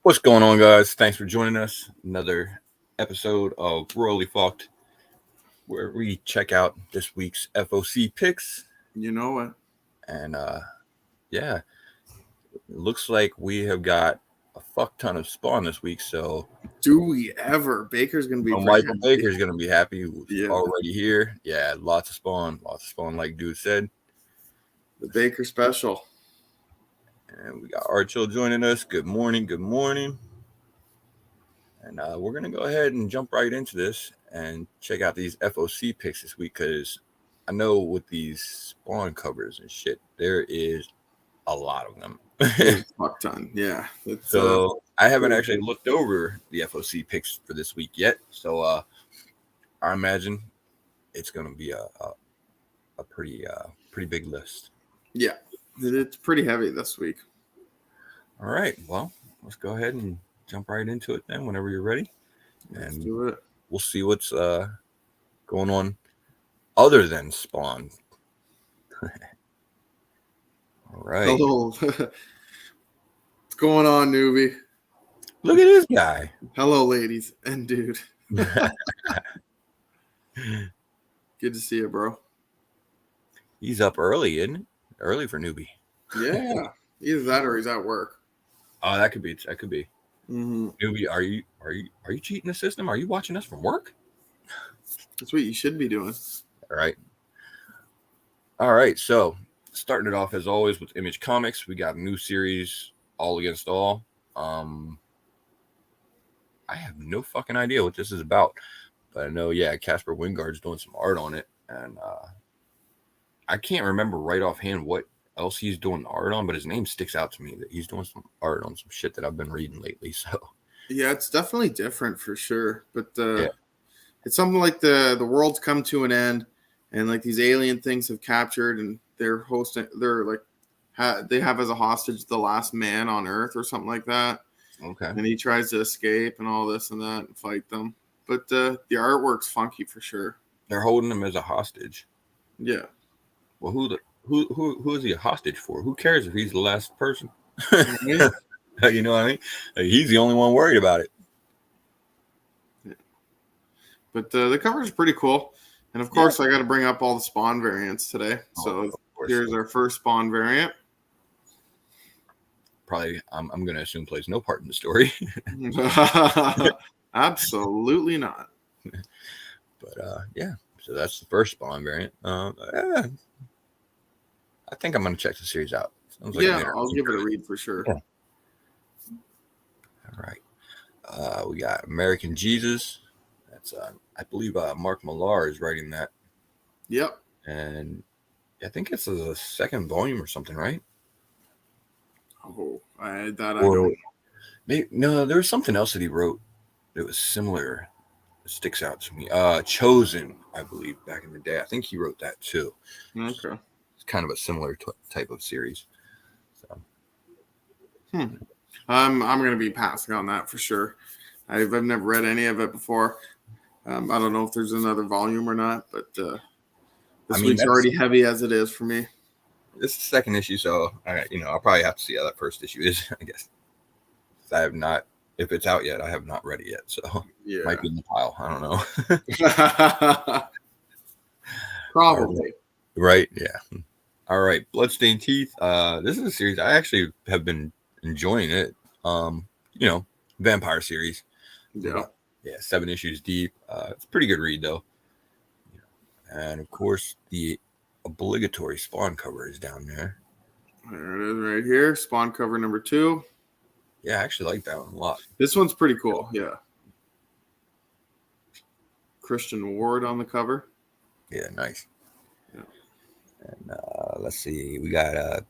What's going on, guys? Thanks for joining us. Another episode of Royally FOC'd, where we check out this week's FOC picks. You know what? And yeah, it looks like we have got a fuck ton of Spawn this week. So, Do we ever? Baker's gonna be. Michael Baker's gonna be happy. Yeah. Already here. Yeah, lots of Spawn, like dude said. The Baker special. And we got Archil joining us. Good morning. And we're going to go ahead and jump right into this and check out these FOC picks this week, because I know with these Spawn covers and shit, there is a lot of them. Fuck ton. Yeah. So I haven't actually looked over the FOC picks for this week yet. So I imagine it's going to be a pretty big list. Yeah. It's pretty heavy this week. All right. Well, let's go ahead and jump right into it then whenever you're ready. Let's do it. We'll see what's going on other than Spawn. All right. Hello. What's going on, newbie? Look at this guy. Hello, ladies and dude. Good to see you, bro. He's up early, isn't it? Early for newbie. Yeah. Either that or he's at work. Oh, that could be. Mm-hmm. Newbie, are you cheating the system? Are you watching us from work? That's what you should be doing. All right. So starting it off as always with Image Comics, we got a new series, All Against All. I have no fucking idea what this is about, but I know, Casper Wingard's doing some art on it, and I can't remember right offhand what else he's doing art on, but his name sticks out to me that he's doing some art on some shit that I've been reading lately. So yeah, it's definitely different for sure. But it's something like the world's come to an end, and like these alien things have captured, and they have as a hostage the last man on Earth or something like that. Okay. And he tries to escape and all this and that and fight them. But the artwork's funky for sure. They're holding him as a hostage. Yeah. Well, who is he a hostage for? Who cares if he's the last person? Yeah. You know what I mean? He's the only one worried about it. Yeah. But the cover is pretty cool. And of course, I got to bring up all the Spawn variants today. So here's our first Spawn variant. Probably, I'm going to assume plays no part in the story. Absolutely not. But so that's the first Spawn variant. I think I'm going to check the series out. I'll give it a read for sure. Yeah. All right. We got American Jesus. That's I believe Mark Millar is writing that. Yep. And I think it's the second volume or something, right? Oh, I don't know. No, there was something else that he wrote that was similar. It sticks out to me. Chosen, I believe, back in the day. I think he wrote that too. Okay. It's kind of a similar type of series. So. I'm going to be passing on that for sure. I've never read any of it before. I don't know if there's another volume or not, but this week's already heavy as it is for me. This is the second issue, so I'll probably have to see how that first issue is, I guess. I have not, if it's out yet, I have not read it yet, so it might be in the pile. I don't know. Probably. Right, yeah. All right, Bloodstained Teeth. This is a series I actually have been enjoying it. Vampire series. Yeah. 7 issues deep. It's a pretty good read though. And of course, the obligatory Spawn cover is down there. There it is right here. Spawn cover number 2. Yeah, I actually like that one a lot. This one's pretty cool. Yeah. Christian Ward on the cover. Yeah, nice. Yeah. And let's see. We got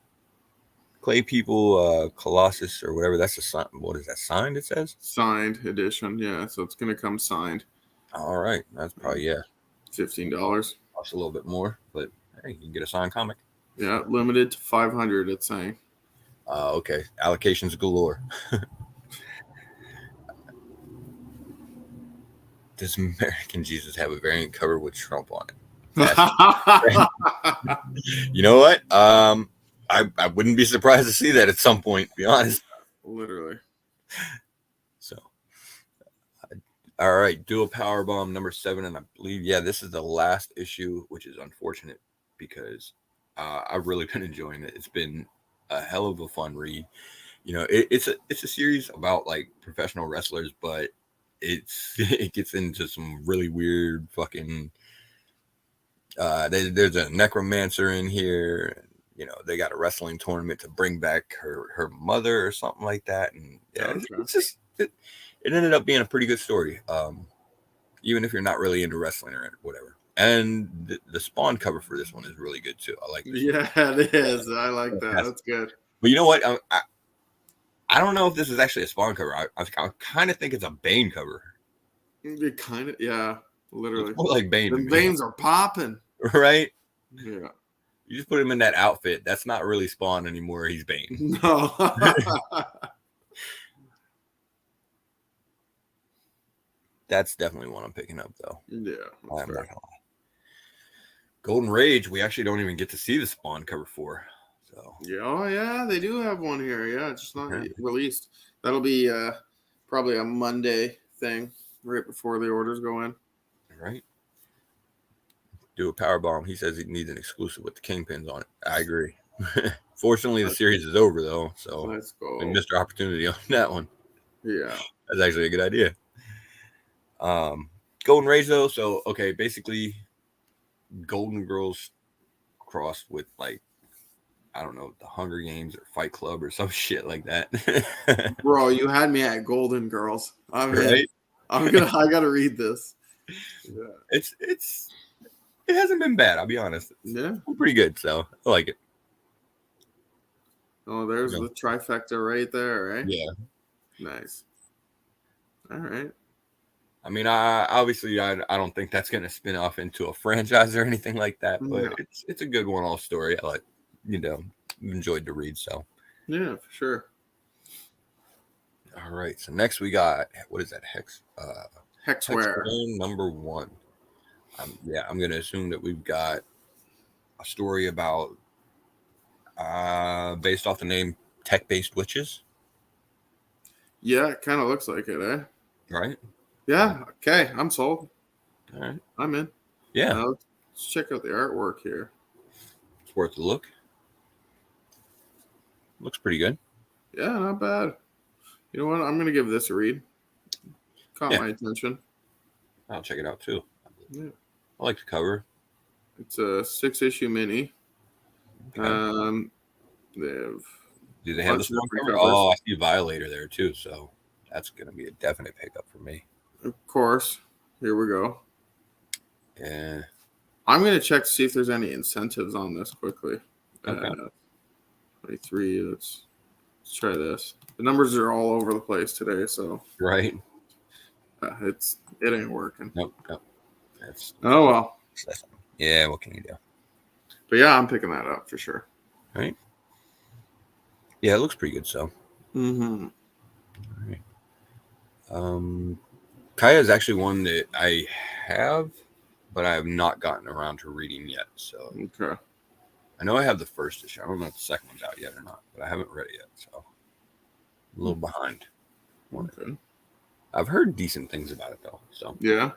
Clay People, Colossus or whatever. That's a sign. What is that? Signed, it says? Signed edition. Yeah, so it's going to come signed. All right. That's probably, $15. Costs a little bit more, but hey, you can get a signed comic. Yeah, limited to 500, it's saying. Okay. Allocations galore. Does American Jesus have a variant cover with Trump on it? You know what? I wouldn't be surprised to see that at some point, to be honest. Literally. All right, Dual Power Bomb number 7, and I believe this is the last issue, which is unfortunate because I've really been enjoying it. It's been a hell of a fun read. It's a series about like professional wrestlers, but it gets into some really weird fucking. There's a necromancer in here. They got a wrestling tournament to bring back her mother or something like that, and it's just it ended up being a pretty good story. Even if you're not really into wrestling or whatever. And the Spawn cover for this one is really good too. I like this. Yeah, it is. I like that. That's good. But you know what? I don't know if this is actually a Spawn cover. I kind of think it's a Bane cover. It kind of, yeah, literally. It's more like Bane. The veins are popping. Right? Yeah. You just put him in that outfit. That's not really Spawn anymore. He's Bane. No. That's definitely one I'm picking up, though. Yeah. I'm not gonna lie. Golden Rage, we actually don't even get to see the Spawn cover for. So yeah, oh yeah, they do have one here. Yeah, it's just not released. That'll be probably a Monday thing, right before the orders go in. Right. Do a power bomb. He says he needs an exclusive with the Kingpins on it. I agree. Fortunately, the series is over though, so let's go. We missed our opportunity on that one. Yeah, that's actually a good idea. Golden Rage though, so okay, basically Golden Girls crossed with like I don't know, the Hunger Games or Fight Club or some shit like that. Bro, you had me at Golden Girls. Right? I gotta read this. Yeah. It hasn't been bad, I'll be honest. Yeah. It's pretty good, so I like it. Oh, there's the trifecta right there, right? Yeah. Nice. All right. I mean, I don't think that's going to spin off into a franchise or anything like that, but it's a good one-off story. I like, enjoyed the read, so. Yeah, for sure. All right, so next we got, what is that, Hexware number 1. I'm going to assume that we've got a story about, based off the name Tech-Based Witches. Yeah, it kind of looks like it, eh? Right? Yeah, okay, I'm sold. All right. I'm in. Yeah. Let's check out the artwork here. It's worth a look. Looks pretty good. Yeah, not bad. You know what? I'm going to give this a read. Caught my attention. I'll check it out too. Yeah. I like the cover. It's a 6-issue mini. Okay. Do they have the Spawn cover? Oh, I see Violator there too, so that's going to be a definite pickup for me. Of course. Here we go. Yeah. I'm going to check to see if there's any incentives on this quickly. Okay. 23. Let's try this. The numbers are all over the place today, so. Right. It ain't working. Nope. Oh, well. Yeah, what can you do? But yeah, I'm picking that up for sure. Right. Yeah, it looks pretty good, so. Mm-hmm. All right. Kaya is actually one that I have, but I have not gotten around to reading yet. So okay. I know I have the first issue. I don't know if the second one's out yet or not, but I haven't read it yet, so I'm a little behind. Okay. I've heard decent things about it though. So yeah.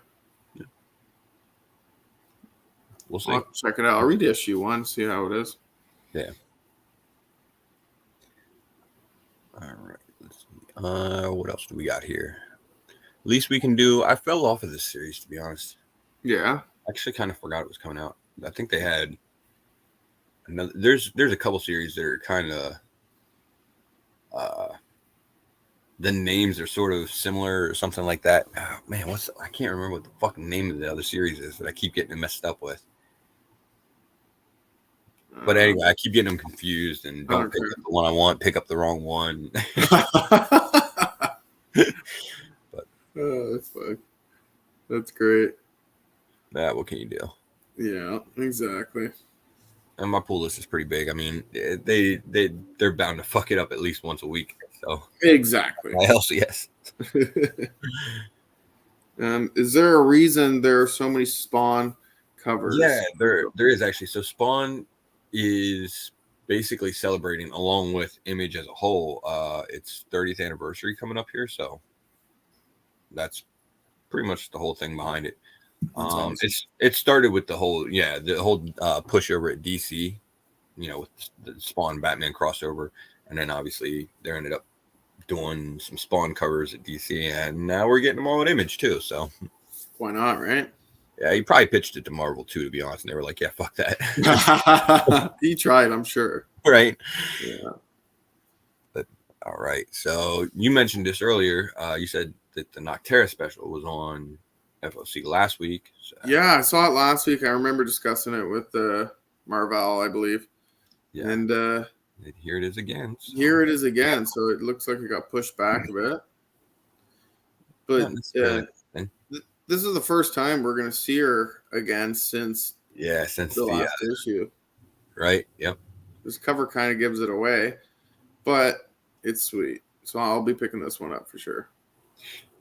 We'll see. I'll check it out. I'll read issue 1, see how it is. Yeah. All right. Let's see. What else do we got here? Least we can do. I fell off of this series, to be honest. Yeah. I actually kind of forgot it was coming out. I think they had another. There's a couple series that are kind of the names are sort of similar or something like that. Oh, man, I can't remember what the fucking name of the other series is that I keep getting it messed up with. But anyway, I keep getting them confused and don't pick up the one I want, pick up the wrong one. But that's fun. That's great. What can you do? Yeah, exactly. And my pull list is pretty big. I mean, they're bound to fuck it up at least once a week. So exactly. Else, yes. Is there a reason there are so many Spawn covers? Yeah, there is actually. So Spawn is basically celebrating, along with Image as a whole, its 30th anniversary coming up here. So that's pretty much the whole thing behind it. Awesome. It started with the whole push over at DC, with the Spawn Batman crossover, and then obviously they ended up doing some Spawn covers at DC, and now we're getting them all at Image too. So why not, right? Yeah, he probably pitched it to Marvel too, to be honest, and they were like, "Yeah, fuck that." He tried, I'm sure. Right. Yeah. But all right. So you mentioned this earlier. You said that the Noctera special was on FOC last week. So. Yeah, I saw it last week. I remember discussing it with Marvel, I believe. Yeah. And here it is again. So. Here it is again. So it looks like it got pushed back a bit. But this is the first time we're going to see her again since the last issue. Right. Yep. This cover kind of gives it away, but it's sweet. So I'll be picking this one up for sure.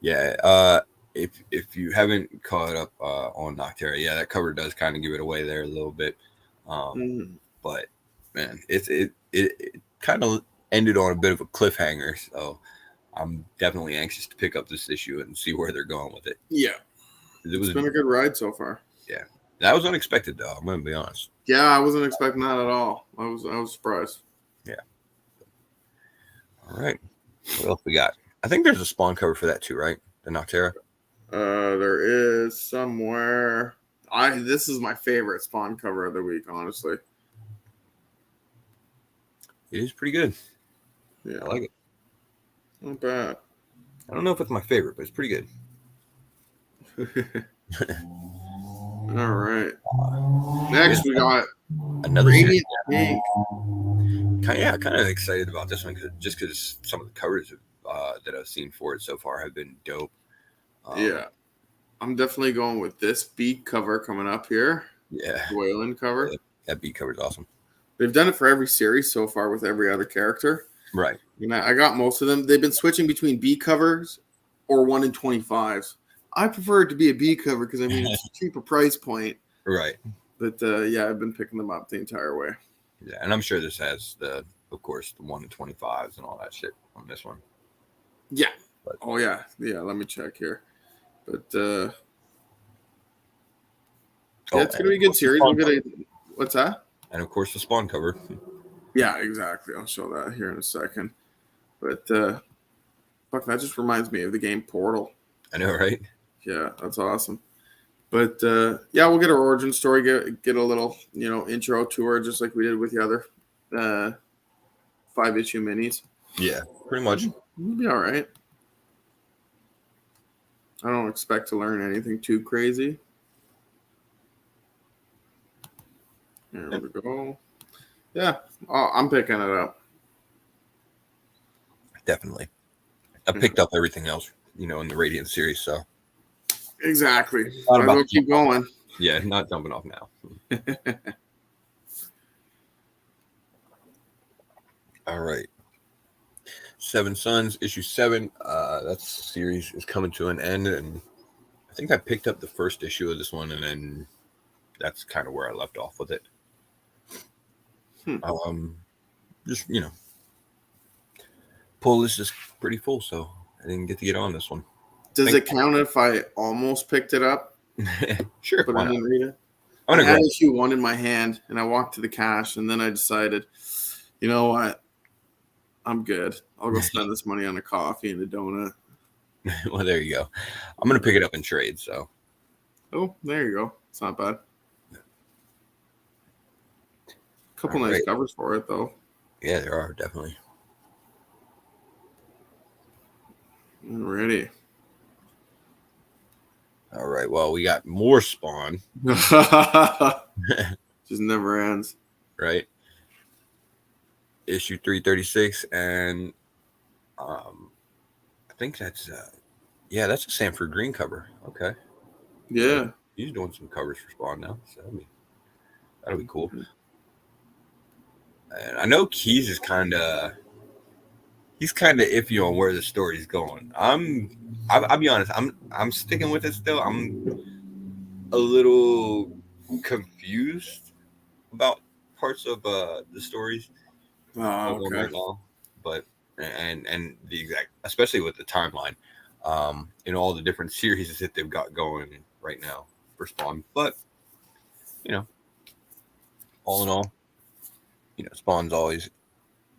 Yeah. If you haven't caught up on Noctera, that cover does kind of give it away there a little bit. But man, it kind of ended on a bit of a cliffhanger. So I'm definitely anxious to pick up this issue and see where they're going with it. Yeah. It's been a good ride so far. Yeah. That was unexpected though, I'm gonna be honest. Yeah, I wasn't expecting that at all. I was surprised. Yeah. All right. What else we got? I think there's a Spawn cover for that too, right? The Noctera. There is somewhere. This is my favorite Spawn cover of the week, honestly. It is pretty good. Yeah. I like it. Not bad. I don't know if it's my favorite, but it's pretty good. All right. Next, we got another Radiant Pink. Kind of excited about this one because some of the covers that I've seen for it so far have been dope. I'm definitely going with this beak cover coming up here. Yeah. Wayland cover. That beak cover is awesome. They've done it for every series so far with every other character. Right. I got most of them. They've been switching between B covers or 1 in 25s. I prefer it to be a B cover because it's a cheaper price point. Right. But I've been picking them up the entire way. Yeah, and I'm sure this has of course, the 1 in 25s and all that shit on this one. Yeah. But, yeah. Let me check here. But it's gonna be a good series. What's that? And of course, the Spawn cover. Yeah, exactly. I'll show that here in a second. But fuck, that just reminds me of the game Portal. I know, right? Yeah, that's awesome. But we'll get her origin story, get a little intro to her, just like we did with the other 5-issue minis. Yeah, pretty much. It'll be all right. I don't expect to learn anything too crazy. There we go. Yeah, I'm picking it up. Definitely. I picked up everything else, in the Radiant series, so. Exactly. I'll keep going. Yeah, not jumping off now. All right. Seven Sons, issue 7. That series is coming to an end, and I think I picked up the first issue of this one, and then that's kind of where I left off with it. Just pull list is pretty full, so I didn't get to get on this one. Does it count if I almost picked it up? Sure, but I didn't read it. I had issue 1 in my hand, and I walked to the cash, and then I decided, you know what? I'm good. I'll go spend this money on a coffee and a donut. Well, there you go. I'm going to pick it up in trade, so. Oh, there you go. It's not bad. Couple nice covers for it, though. Yeah, there are, definitely. Alrighty. All right. Well, we got more Spawn. Just never ends. Right. Issue 336, and I think that's that's a Sanford Green cover. Okay. Yeah. He's doing some covers for Spawn now, so that'll be cool. And I know Keys is kind of iffy on where the story's going. I'll be honest, I'm sticking with it still. I'm a little confused about parts of the stories. Oh, okay. Right now, but and the exact, especially with the timeline. in all the different series that they've got going right now for Spawn. But all in all, Spawn's always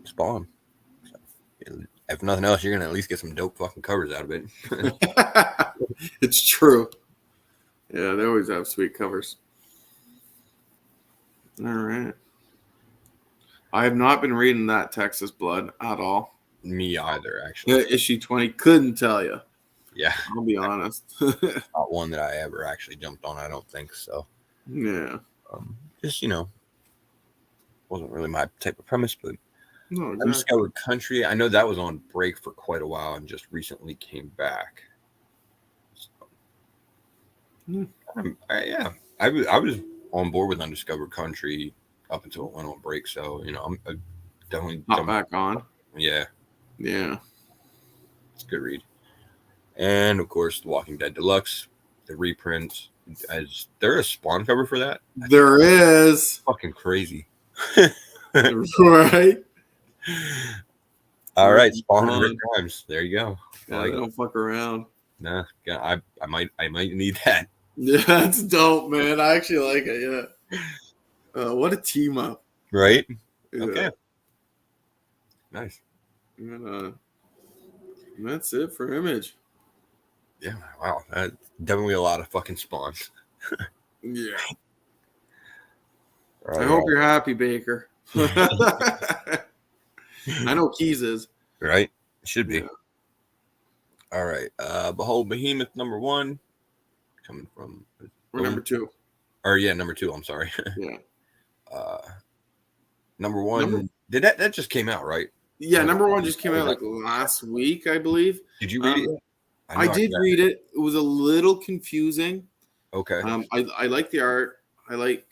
Spawn. So, if nothing else, you're gonna at least get some dope fucking covers out of it. It's true. Yeah, they always have sweet covers. All right. I have not been reading that Texas Blood at all. Me either, actually. Yeah, issue 20, couldn't tell you. Yeah. I'll be honest. Not one that I ever actually jumped on, I don't think so. Yeah. Just, wasn't really my type of premise, but no, exactly. Undiscovered Country, I know that was on break for quite a while and just recently came back. So, I was on board with Undiscovered Country up until it went on break, so I'm definitely not back on. Yeah, it's a good read. And of course, The Walking Dead Deluxe, the reprint. Is there a Spawn cover for that? There is. Fucking crazy. Right. All right, Spawn and Rick Grimes. There you go. Yeah, don't fuck around. Nah, I might need that. Yeah, that's dope, man. I actually like it. Yeah. What a team up. Right. Yeah. Okay. Nice. And that's it for Image. Yeah. Wow. Definitely a lot of fucking Spawns. Yeah. I hope you're happy, Baker. I know Keys is. Right. Should be. Yeah. All right. Behold Behemoth #1. Coming from. Or number 2. Or yeah, number 2. I'm sorry. Yeah. Number 1. Did that just came out, right? Yeah, number 1 just came out like last week, I believe. Did you read it? I did read it. It was a little confusing. Okay. I like the art. I like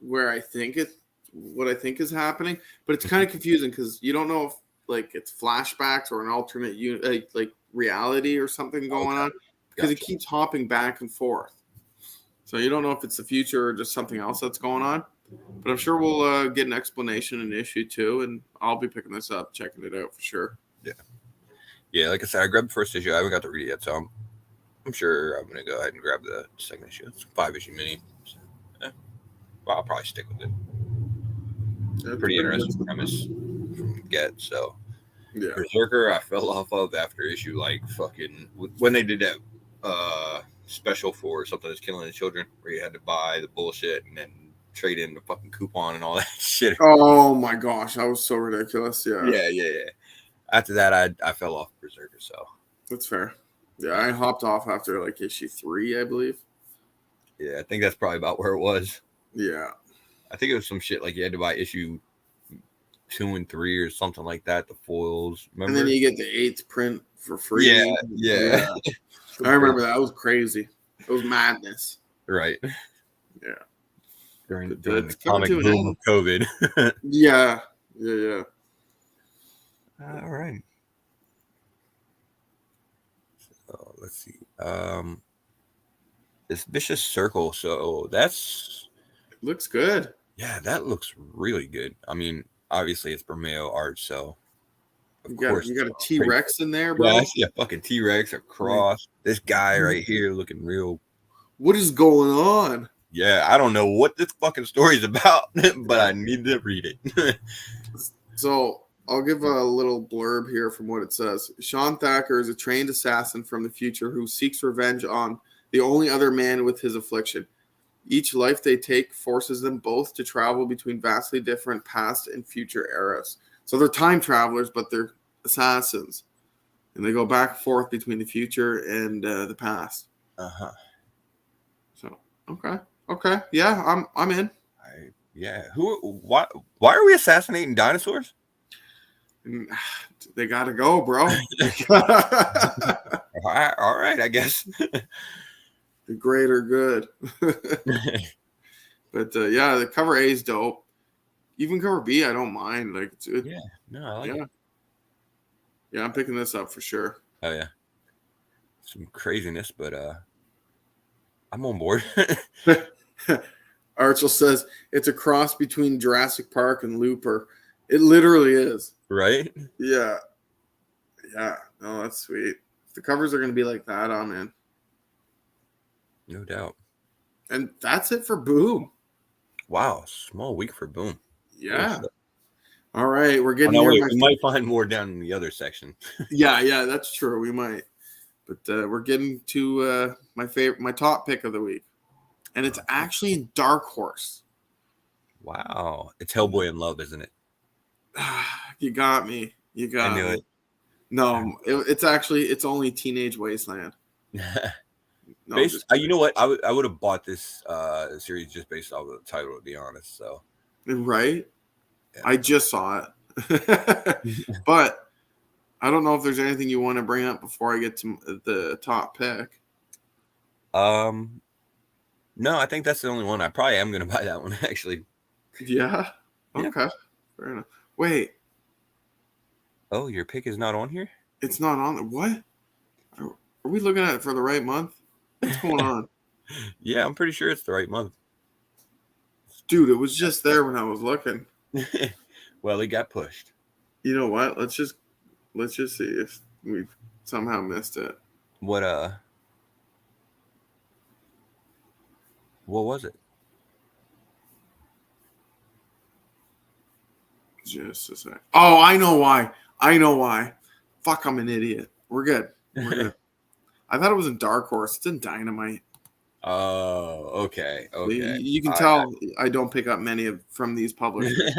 what I think is happening, but it's kind of confusing because you don't know if it's flashbacks or an alternate reality or something going on because it keeps hopping back and forth. So you don't know if it's the future or just something else that's going on. But I'm sure we'll get an explanation in issue 2, and I'll be picking this up, checking it out for sure. Yeah. Yeah, like I said, I grabbed the first issue. I haven't got to read it yet, so I'm sure I'm going to go ahead and grab the second issue. It's a 5-issue mini. So, well, I'll probably stick with it. Yeah, pretty interesting premise from the get. So, yeah. Berserker, I fell off of after issue when they did that special for Something That's Killing the Children, where you had to buy the bullshit and then trade in the fucking coupon and all that shit. Oh my gosh, that was so ridiculous. Yeah. Yeah. After that, I fell off Berserker, so that's fair. Yeah, I hopped off after issue 3, I believe. Yeah, I think that's probably about where it was. Yeah, I think it was some shit like you had to buy issue 2 and 3 or something like that. The foils, remember? And then you get the 8th print for free. Yeah. I remember that. It was crazy. It was madness. Right. Yeah. During the comic boom of COVID. Yeah. All right. So let's see. This Vicious Circle. So that's looks good. Yeah, that looks really good. I mean, obviously it's Bermeo art, so you got a T-Rex in there, bro. Yeah, I see a fucking T-Rex, a cross. This guy right here looking real. What is going on? Yeah, I don't know what this fucking story is about, but I need to read it. So I'll give a little blurb here from what it says. Sean Thacker is a trained assassin from the future who seeks revenge on the only other man with his affliction. Each life they take forces them both to travel between vastly different past and future eras. So they're time travelers, but they're assassins. And they go back and forth between the future and the past. Uh-huh. So, okay. Yeah, I'm in. Why are we assassinating dinosaurs? They gotta go, bro. All right, I guess. The greater good. But the cover A is dope. Even cover B, I don't mind. I like it. Yeah, I'm picking this up for sure. Oh yeah, some craziness, but I'm on board. Archel says it's a cross between Jurassic Park and Looper. It literally is. Right? Yeah. No, that's sweet. the covers are going to be like that, I'm in. No doubt. And that's it for Boom. Wow, small week for Boom. Yeah. All right, we're getting we might find more down in the other section. yeah, that's true. We might. But we're getting to my top pick of the week. And it's actually in Dark Horse. Wow. It's Hellboy in Love, isn't it? You got me. You got I knew me. it. No, it's only Teenage Wasteland. No, you know what? I would have bought this series just based off of the title, to be honest. So, right? Yeah. I just saw it, but I don't know if there's anything you want to bring up before I get to the top pick. No, I think that's the only one. I probably am going to buy that one, actually. Yeah. Okay. Fair enough. Wait. Oh, your pick is not on here? It's not on. What? Are we looking at it for the right month? What's going on? Yeah, I'm pretty sure it's the right month. Dude, it was just there when I was looking. Well, it got pushed. You know what? Let's just see if we've somehow missed it. What was it? Just a sec. Oh, I know why. Fuck, I'm an idiot. We're good. I thought it was in Dark Horse. It's in Dynamite. Oh, okay. You can tell I don't pick up many from these publishers.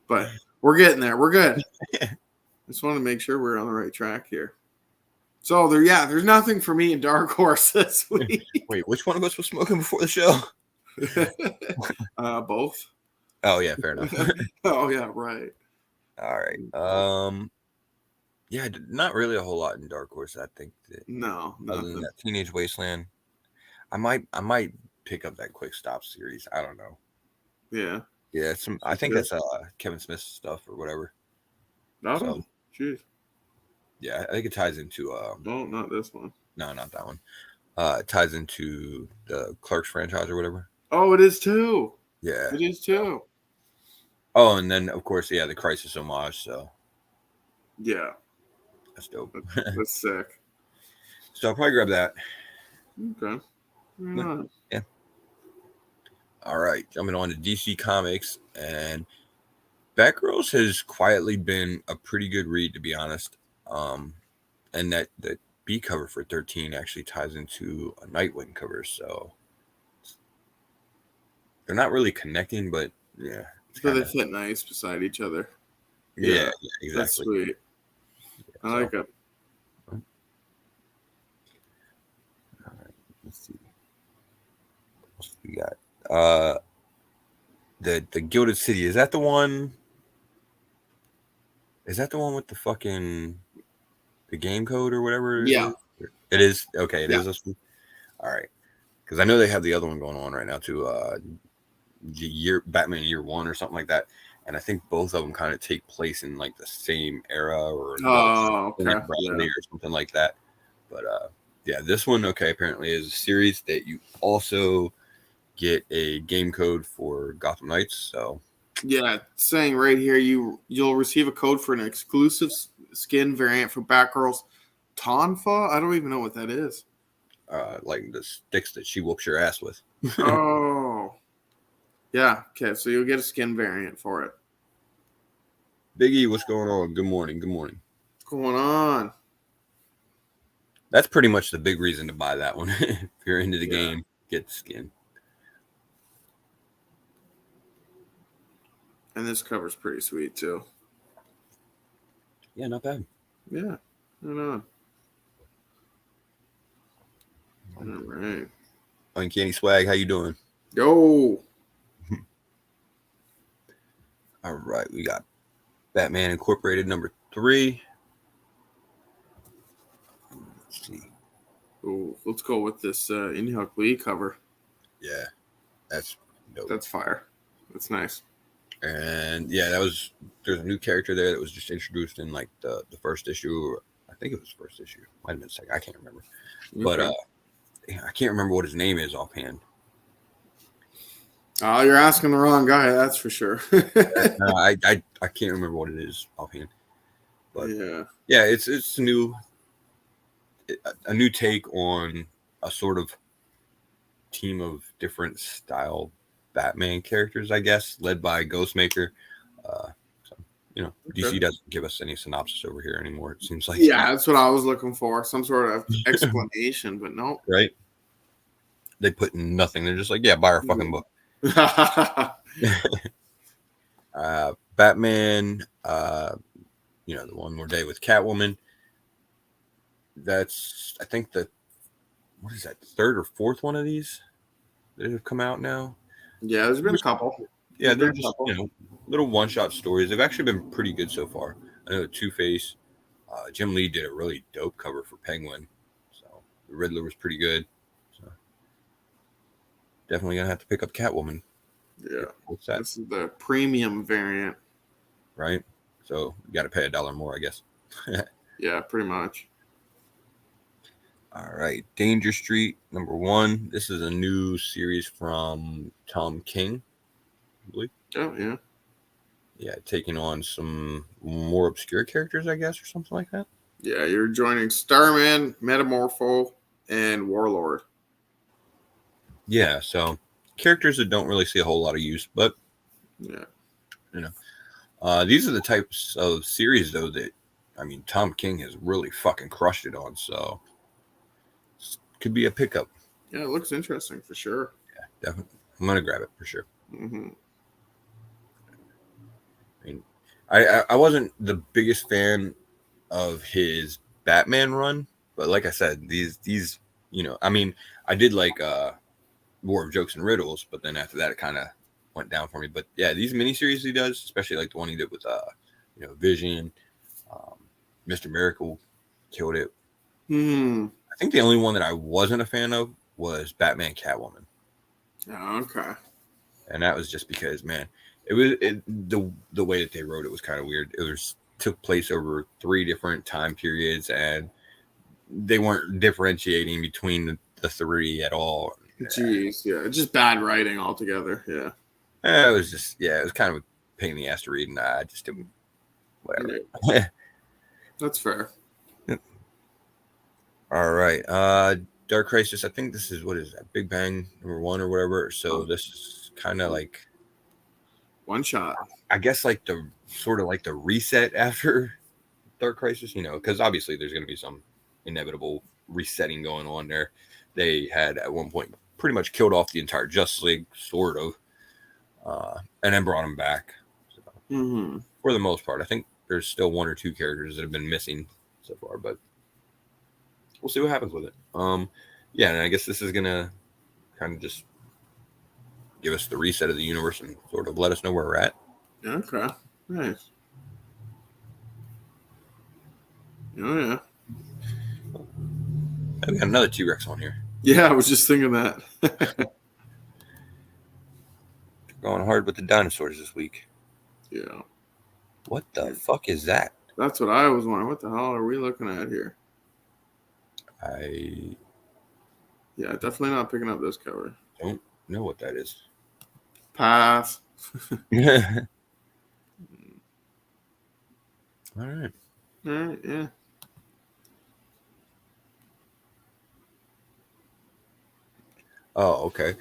But we're getting there. We're good. Just want to make sure we're on the right track here. So there's nothing for me in Dark Horse this week. Wait, which one of us was smoking before the show? Both. Oh yeah, fair enough. Oh yeah, right. All right. Yeah, not really a whole lot in Dark Horse. I think that no, other than that Teenage Wasteland, I might pick up that Quick Stop series. I don't know. Yeah. Yeah, I think that's Kevin Smith's stuff or whatever. No, jeez. Yeah, I think it ties into no, not this one. No, not that one. It ties into the Clerks franchise or whatever. Oh, it is too. Yeah. It is too. Oh, and then of course, the Crisis homage, so yeah. That's dope. That's sick. So I'll probably grab that. Okay. Yeah. All right. Jumping on to DC Comics, and Batgirls has quietly been a pretty good read, to be honest. And that B cover for 13 actually ties into a Nightwing cover, so they're not really connecting, but yeah. But they fit nice beside each other. Yeah, exactly. That's sweet. I like it. All right, let's see. What else we got? The Gilded City. Is that the one? Is that the one with the fucking the game code or whatever? Yeah, it is. Okay, it is this one. All right, because I know they have the other one going on right now too. Batman Year One or something like that. And I think both of them kind of take place in like the same era or or something like that. But this one, apparently is a series that you also get a game code for Gotham Knights. So yeah, it's saying right here you'll receive a code for an exclusive skin variant for Batgirl's Tonfa. I don't even know what that is. Like the sticks that she whoops your ass with. Oh. Yeah, okay, so you'll get a skin variant for it. Biggie, what's going on? Good morning. What's going on? That's pretty much the big reason to buy that one. If you're into the game, get the skin. And this cover's pretty sweet, too. Yeah, not bad. Yeah, no. All right. Uncanny Swag, how you doing? Yo! All right, we got Batman Incorporated number 3. Let's see. Ooh, let's go with this Inhyuk Lee cover. Yeah, that's dope. That's fire. That's nice. And yeah, there's a new character there that was just introduced in like the first issue. I think it was first issue. Might have been second. I can't remember. Okay. But I can't remember what his name is offhand. Oh, you're asking the wrong guy, that's for sure. No, I can't remember what it is offhand. But yeah, it's new. a new take on a sort of team of different style Batman characters, I guess, led by Ghostmaker. So, DC doesn't give us any synopsis over here anymore. It seems like. Yeah, that's what I was looking for. Some sort of explanation, but no. Right. They put nothing. They're just like, yeah, buy our fucking book. Batman, the One More Day with Catwoman. That's, I think, what is that, third or fourth one of these that have come out now? Yeah, there's been a couple. Yeah, they're just, little one-shot stories. They've actually been pretty good so far. I know Two-Face, Jim Lee did a really dope cover for Penguin. So the Riddler was pretty good. So definitely going to have to pick up Catwoman. Yeah. What's that? This is the premium variant. Right? So you got to pay $1 more, I guess. Yeah, pretty much. All right. Danger Street, #1. This is a new series from Tom King, I believe. Oh, yeah. Yeah, taking on some more obscure characters, I guess, or something like that. Yeah, you're joining Starman, Metamorpho, and Warlord. Yeah, so characters that don't really see a whole lot of use, but yeah, these are the types of series though that, I mean, Tom King has really fucking crushed it on, so could be a pickup. Yeah, it looks interesting for sure. Yeah, definitely. I'm gonna grab it for sure. Mm-hmm. I mean, I wasn't the biggest fan of his Batman run, but like I said, these I mean, I did like War of Jokes and Riddles, but then after that it kind of went down for me. But yeah, these miniseries he does, especially like the one he did with Vision, Mr. Miracle, killed it. I think the only one that I wasn't a fan of was Batman Catwoman. Oh, okay. And that was just because, man, the way that they wrote it was kind of weird. It took place over 3 different time periods, and they weren't differentiating between the 3 at all. Jeez, yeah, just bad writing altogether. Yeah, it was kind of a pain in the ass to read, and I just didn't. Whatever. Yeah. That's fair. Yep. All right, Dark Crisis. I think this is, what is that? Big Bang #1 or whatever. So this is kind of like one shot. I guess like the sort of like the reset after Dark Crisis, because obviously there's going to be some inevitable resetting going on there. They had at one point pretty much killed off the entire Justice League, sort of, and then brought them back. So, for the most part, I think there's still 1 or 2 characters that have been missing so far, but we'll see what happens with it. Yeah, and I guess this is gonna kind of just give us the reset of the universe and sort of let us know where we're at. Okay, nice. Oh yeah. We got another T-Rex on here. Yeah, I was just thinking that. Going hard with the dinosaurs this week. Yeah. What the fuck is that? That's what I was wondering. What the hell are we looking at here? Yeah, definitely not picking up this cover. Don't know what that is. Pass. All right. Yeah. Oh, okay.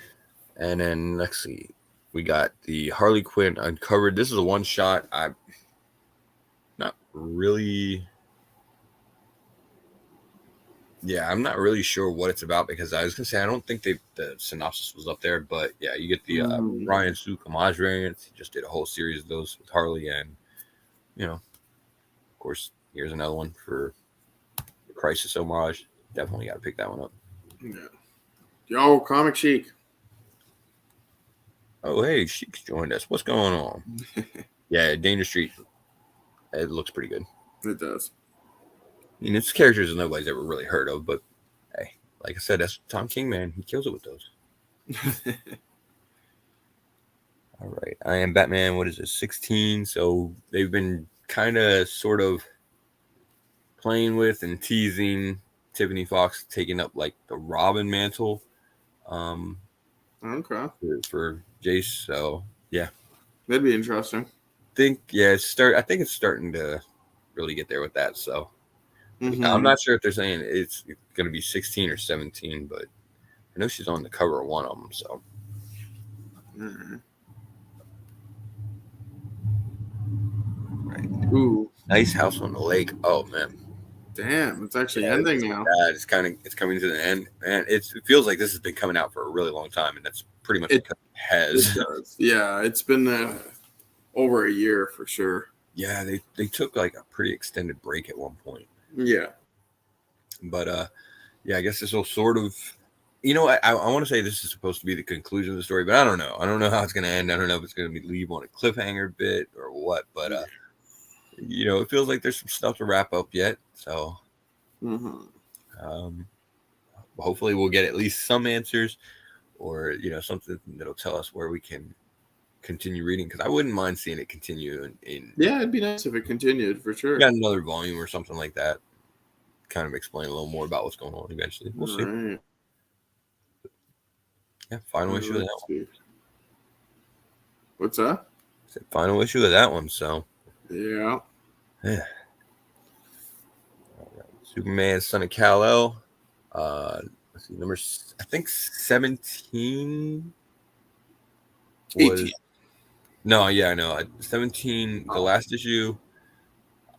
And then let's see. We got the Harley Quinn Uncovered. This is a one shot. I'm not really. Yeah, I'm not really sure what it's about, because I was gonna say I don't think the synopsis was up there, but yeah, you get the Ryan Sukamaj variant. He just did a whole series of those with Harley, and of course, here's another one for the Crisis homage. Definitely got to pick that one up. Yeah. Yo, Comic Chic. Oh, hey, Sheik's joined us. What's going on? Yeah, Danger Street. It looks pretty good. It does. I mean, it's characters that nobody's ever really heard of, but hey, like I said, that's Tom King, man. He kills it with those. All right. I Am Batman. What is it? 16. So they've been kind of sort of playing with and teasing Tiffany Fox taking up like the Robin mantle. Okay. For Jace. So yeah. That'd be interesting. I think it's starting to really get there with that. So Mm-hmm. I'm not sure if they're saying it's going to be 16 or 17, but I know she's on the cover of one of them. So, right. Ooh, nice house on the lake. Oh man, damn! It's actually ending now. It's coming to the end, man. It feels like this has been coming out for a really long time, and that's pretty much because it has. It does. Yeah, it's been over a year for sure. Yeah, they took like a pretty extended break at one point. Yeah, but yeah, I guess this will sort of, I want to say this is supposed to be the conclusion of the story, but I don't know. I don't know how it's going to end. I don't know if it's going to leave on a cliffhanger bit or what. But it feels like there's some stuff to wrap up yet. So, hopefully we'll get at least some answers, or something that'll tell us where we can continue reading, because I wouldn't mind seeing it continue yeah, it'd be nice if it continued for sure. Got another volume or something like that, kind of explain a little more about what's going on eventually. We'll see. Right. Yeah, final issue of that one. What's that? Final issue of that one. So yeah. All right. Superman, Son of Kal-El. Let's see, number, I think 17 was 18. No, yeah, I know. 17, the last issue.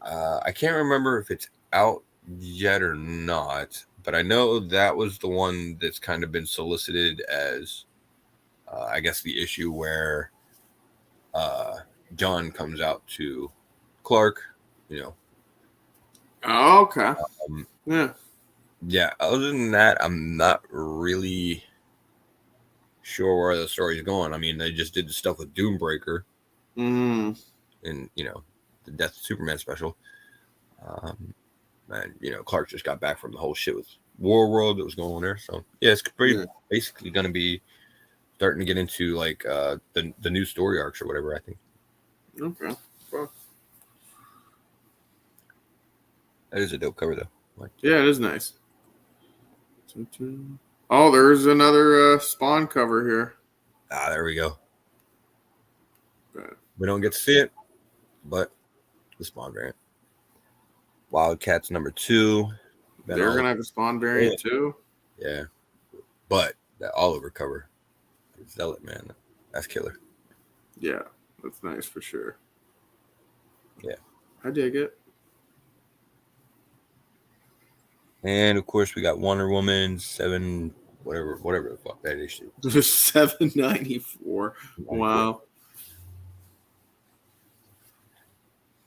I can't remember if it's out yet or not, but I know that was the one that's kind of been solicited as, I guess, the issue where John comes out to Clark, Oh, okay. Yeah. Yeah, other than that, I'm not really sure where the story's going. I mean, they just did the stuff with Doombreaker and, the Death of Superman special. And, Clark just got back from the whole shit with Warworld that was going on there. So, yeah, it's basically going to be starting to get into, like, the new story arcs or whatever, I think. Okay. Well, that is a dope cover, though. Yeah, it is nice. Oh, there's another Spawn cover here. There we go. Okay. We don't get to see it, but the Spawn variant. Wildcats number 2. They're going to have a Spawn variant too? Yeah. But that all-over cover. Zealot, man. That's killer. Yeah, that's nice for sure. Yeah. I dig it. And, of course, we got Wonder Woman 7, whatever the fuck that issue. 794. Wow.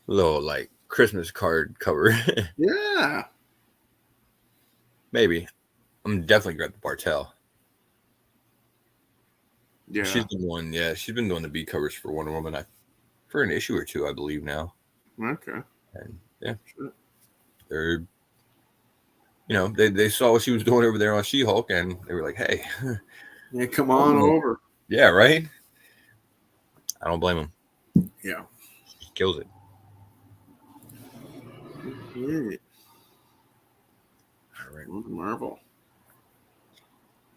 Little, like, Christmas card cover. Yeah. Maybe. I'm definitely grab the Bartel. Yeah. She's been doing the B covers for Wonder Woman for an issue or two, I believe, now. Okay. And, yeah. Sure. They're... they saw what she was doing over there on She-Hulk, and they were like, hey. Yeah, come on over. Yeah, right? I don't blame him. Yeah. He kills it. Yeah. All right. Marvel.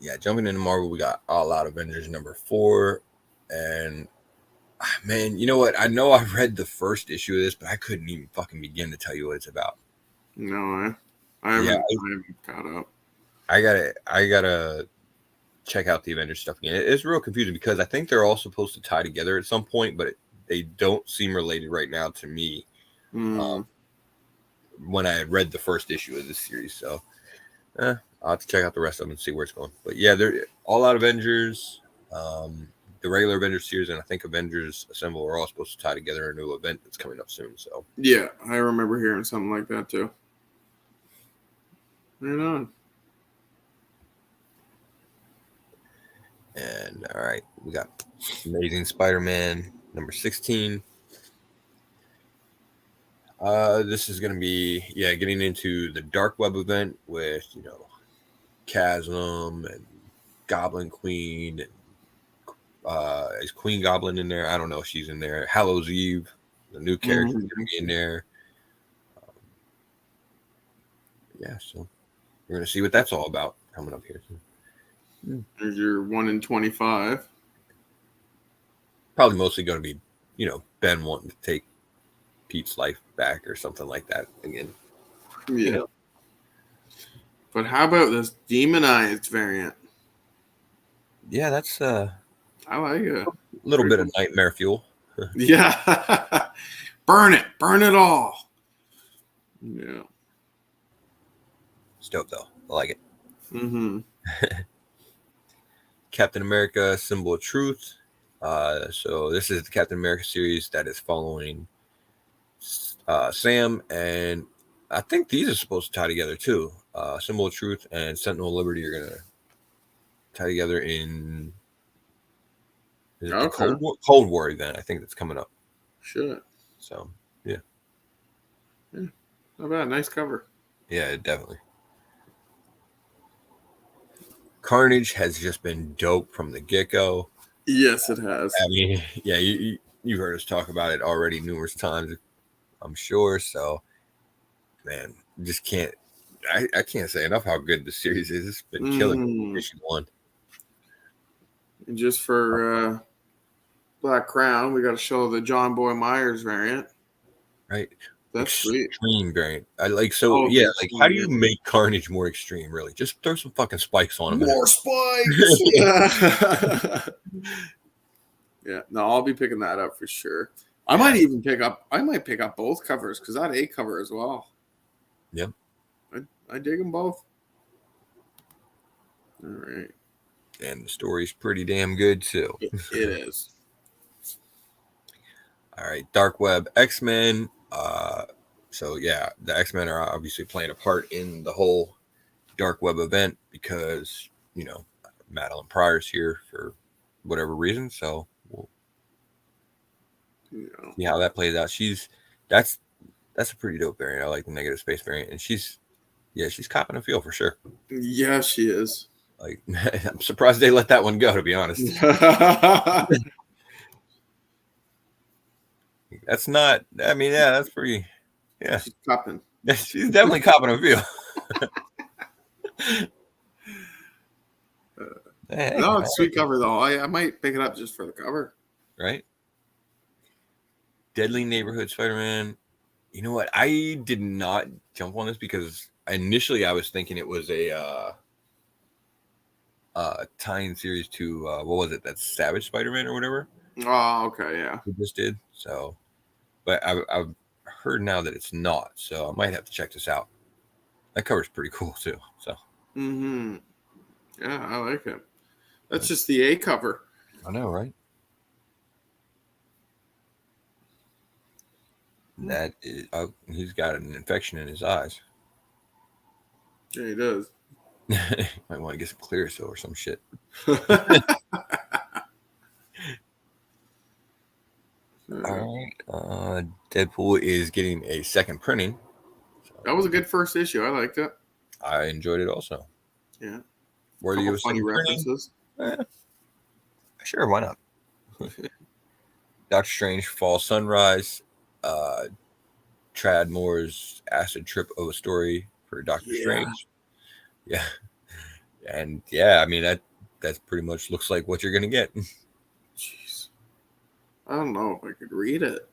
Yeah, jumping into Marvel, we got All Out Avengers number 4. And, man, you know what? I know I read the first issue of this, but I couldn't even fucking begin to tell you what it's about. No, I haven't caught up. I gotta check out the Avengers stuff again. It's real confusing because I think they're all supposed to tie together at some point, but they don't seem related right now to me. When I had read the first issue of this series, so I'll have to check out the rest of them and see where it's going. But yeah, they're All Out Avengers, the regular Avengers series, and I think Avengers Assemble are all supposed to tie together a new event that's coming up soon. So yeah, I remember hearing something like that too. Right on. And all right, we got Amazing Spider-Man number 16. This is going to be, getting into the Dark Web event with, Chasm and Goblin Queen. Is Queen Goblin in there? I don't know if she's in there. Hallows Eve, the new character, is going to be in there. So we're going to see what that's all about coming up here. There's your 1 in 25. Probably mostly going to be, Ben wanting to take Pete's life back or something like that again. Yeah. But how about this demonized variant? Yeah, that's I like it. A little bit of nightmare fuel. Yeah. Burn it all. Yeah. It's dope though. I like it. Mm-hmm. Captain America, Symbol of Truth. So this is the Captain America series that is following Sam, and I think these are supposed to tie together too. Symbol of Truth and Sentinel of Liberty are gonna tie together in the Cold War event. I think that's coming up. Shit. So yeah. Not bad. Nice cover. Yeah, definitely. Carnage has just been dope from the get-go. Yes, it has. I mean, yeah, you've heard us talk about it already numerous times, I'm sure. So, man, just can't. I can't say enough how good the series is. It's been killing issue 1. And just for Black Crown, we got to show the John Boy Myers variant. Right. That's extreme sweet. Variant. I like so. Yeah, like how do you make Carnage more extreme? Really, just throw some fucking spikes on him. More spikes. Yeah. Yeah. No, I'll be picking that up for sure. I might pick up both covers because that A cover as well. Yep. I dig them both. All right. And the story's pretty damn good too. It is. All right, Dark Web X-Men. So yeah, the X-Men are obviously playing a part in the whole Dark Web event because, you know, Madeline Pryor's here for whatever reason. So we'll see how that plays out. That's a pretty dope variant. I like the negative space variant, and she's copping a feel for sure. Yeah, she is. Like, I'm surprised they let that one go, to be honest. That's not. I mean, yeah, that's pretty. Yeah, she's copping. She's definitely copping a feel. No, it's a sweet cover though. I might pick it up just for the cover. Right. Deadly Neighborhood Spider-Man. You know what? I did not jump on this because initially I was thinking it was a tie-in series to what was it? That's Savage Spider-Man or whatever. Oh, okay, yeah. We just did so, but I've heard now that it's not. So I might have to check this out. That cover's pretty cool too. So. Yeah, I like it. That's just the A cover. I know, right? That is, he's got an infection in his eyes. Yeah, he does. Might want to get some Clearasil or some shit. All right. Deadpool is getting a second printing. So that was a good first issue. I liked it. I enjoyed it also. Yeah. Worthy of funny references. Sure, why not? Doctor Strange Fall Sunrise. Trad Moore's acid trip of a story for Doctor Strange. Yeah. And yeah, I mean that's pretty much looks like what you're gonna get. Jeez. I don't know if I could read it.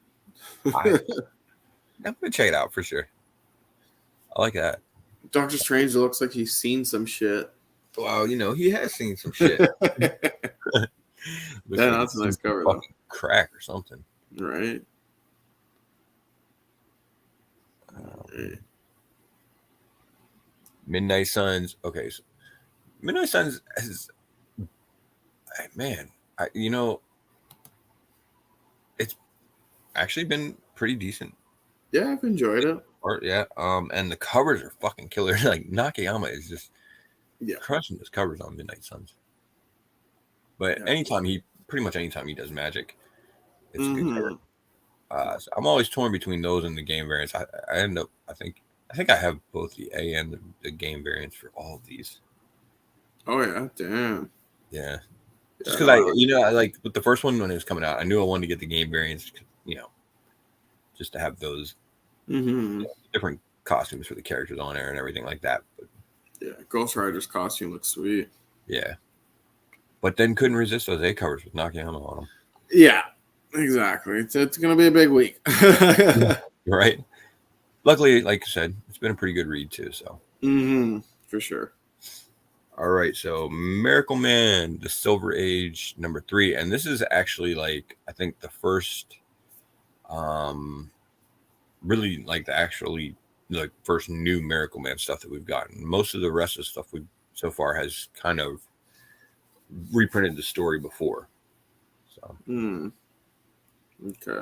I'm gonna check it out for sure. I like that. Doctor Strange looks like he's seen some shit. Well, you know, he has seen some shit. Yeah, that's a nice cover though. Crack or something. Right. Midnight Suns. Okay, so Midnight Suns has, man, it's actually been pretty decent. Yeah, I've enjoyed it. And the covers are fucking killer. Like Nakayama is just crushing his covers on Midnight Suns. But anytime he does magic, it's a good cover. So I'm always torn between those and the game variants. I end up, I think I have both the A and the game variants for all of these. Oh yeah, damn. Yeah. Just because I like with the first one when it was coming out, I knew I wanted to get the game variants, just to have those different costumes for the characters on there and everything like that. But yeah, Ghost Rider's costume looks sweet. Yeah. But then couldn't resist those A covers with Nakayama on them. Yeah, exactly. It's going to be a big week. Right. Luckily, like I said, it's been a pretty good read too. So. For sure. All right, so Miracle Man, the Silver Age, number 3, and this is actually like I think the first, really like the first new Miracle Man stuff that we've gotten. Most of the rest of the stuff we so far has kind of reprinted the story before. So, okay.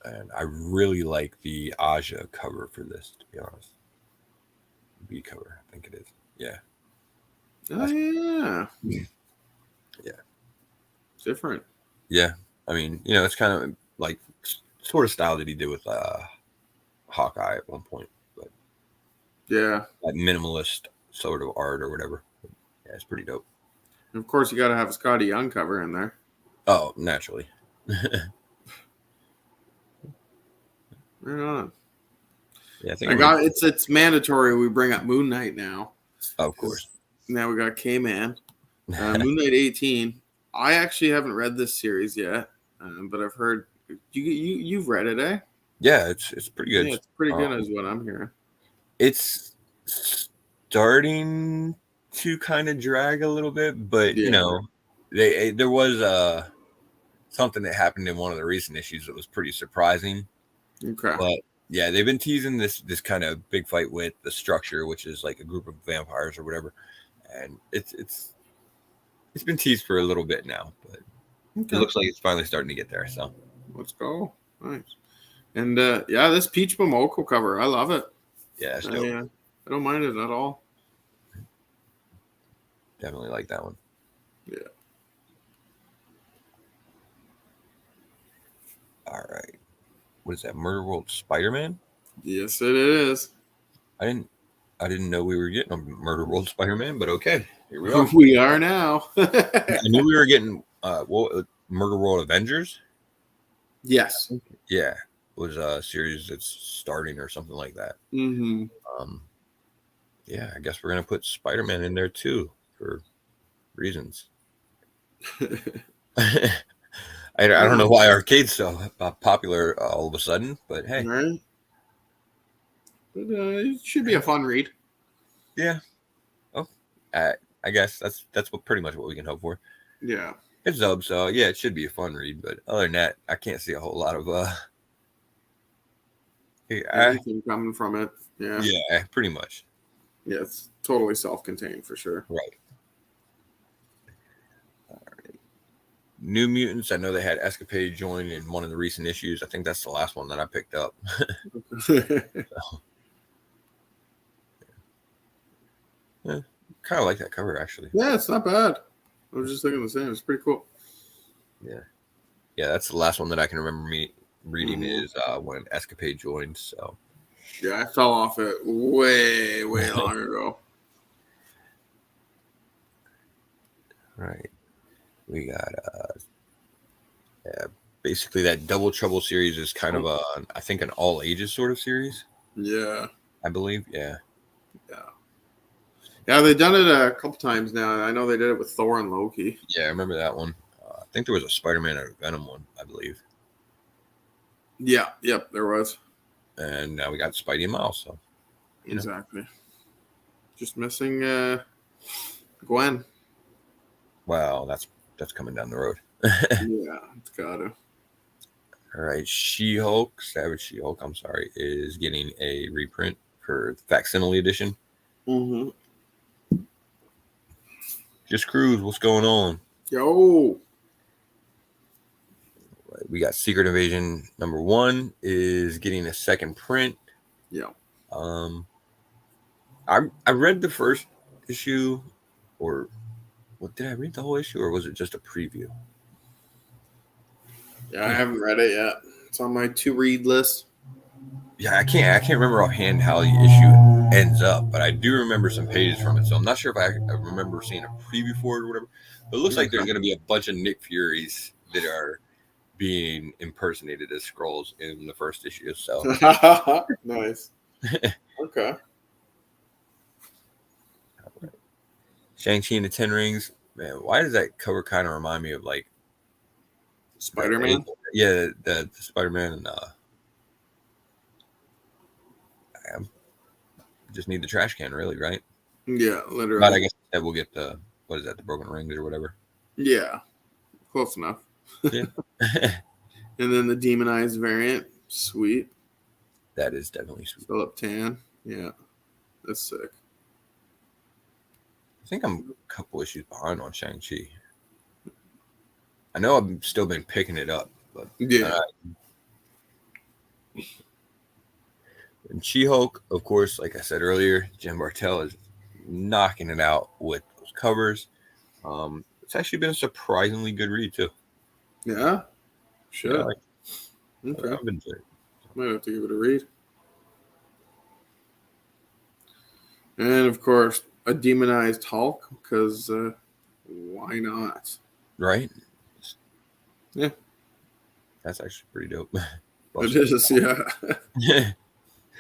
And I really like the Aja cover for this, to be honest. B cover, I think it is. Yeah. Oh, yeah. Yeah. Different. Yeah. I mean, it's kind of like sort of style that he did with Hawkeye at one point. But yeah. Like minimalist sort of art or whatever. Yeah, it's pretty dope. And of course, you got to have a Scotty Young cover in there. Oh, naturally. Right on. Yeah, I think it's mandatory we bring up Moon Knight now. Of course. Now we got K-Man. Moon Knight 18. I actually haven't read this series yet, but I've heard you've read it, eh? Yeah, it's pretty good. Yeah, it's pretty good, is what I'm hearing. It's starting to kind of drag a little bit, but there was something that happened in one of the recent issues that was pretty surprising. Okay. But yeah, they've been teasing this kind of big fight with the Structure, which is like a group of vampires or whatever, and it's been teased for a little bit now, but it looks like it's finally starting to get there. So let's go. Nice. And this Peach Momoko cover, I love it. Yeah, I don't mind it at all. Definitely like that one. Yeah. All right. What is that? Murder World Spider-Man? Yes, it is. I didn't know we were getting a Murder World Spider-Man, but okay, here we are. We are now. I knew we were getting Murder World Avengers. Yes. Yeah, it was a series that's starting or something like that. Mm-hmm. Yeah, I guess we're gonna put Spider-Man in there too for reasons. I don't know why Arcade's so popular all of a sudden, but hey. Right. But it should be a fun read. Yeah. Oh, I guess that's pretty much what we can hope for. Yeah. It's Zub, so yeah, it should be a fun read. But other than that, I can't see a whole lot of anything coming from it. Yeah. Yeah, pretty much. Yeah, it's totally self-contained for sure. Right. All right. New Mutants. I know they had Escapade join in one of the recent issues. I think that's the last one that I picked up. Yeah, kind of like that cover actually. Yeah, it's not bad. I was just thinking the same. It's pretty cool. Yeah, that's the last one that I can remember me reading is when Escapade joined. So yeah, I fell off it way long ago. All right, we got basically that Double Trouble series is kind of I think an all ages sort of series. Yeah, I believe. Yeah, they've done it a couple times now. I know they did it with Thor and Loki. Yeah, I remember that one. I think there was a Spider-Man and a Venom one, I believe. Yeah, yep, there was. And now we got Spidey and Miles. So exactly. Just missing Gwen. Wow, that's coming down the road. Yeah, it's gotta. All right, She-Hulk, Savage She-Hulk, I'm sorry, is getting a reprint for the facsimile edition. Mm-hmm. Just Cruz, what's going on? Yo. We got Secret Invasion #1 is getting a second print. Yeah. I read the first issue, or what, did I read the whole issue, or was it just a preview? Yeah, I haven't read it yet. It's on my to-read list. Yeah, I can't remember offhand how the issue ends up, but I do remember some pages from it. So I'm not sure if I remember seeing a preview for it or whatever. But it looks like there's going to be a bunch of Nick Furies that are being impersonated as Skrulls in the first issue. So nice. Okay. Shang-Chi and the Ten Rings. Man, why does that cover kind of remind me of like Spider-Man? Yeah, the Spider-Man and I just need the trash can, really, right? Yeah, literally. But I guess that we'll get the broken rings or whatever. Yeah, close enough. Yeah. And then the demonized variant, sweet. That is definitely sweet. Philip Tan, yeah, that's sick. I think I'm a couple issues behind on Shang-Chi. I know I've still been picking it up, but yeah. And She-Hulk, of course, like I said earlier, Jim Bartel is knocking it out with those covers. It's actually been a surprisingly good read too. Yeah, sure. Yeah, okay, I've enjoyed it. Might have to give it a read. And of course, a demonized Hulk, because why not? Right? Yeah, that's actually pretty dope. it is. Yeah.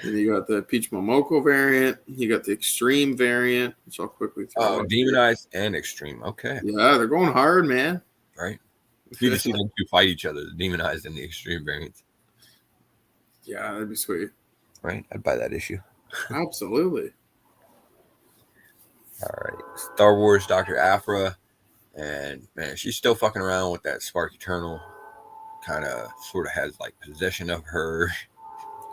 And you got the Peach Momoko variant. You got the Extreme variant, which I'll quickly throw up demonized here. And Extreme. Okay. Yeah, they're going hard, man. Right. You need to see them two fight each other, the demonized and the Extreme variants. Yeah, that'd be sweet. Right? I'd buy that issue. Absolutely. All right. Star Wars Dr. Aphra. And man, she's still fucking around with that Spark Eternal. Kind of sort of has like possession of her.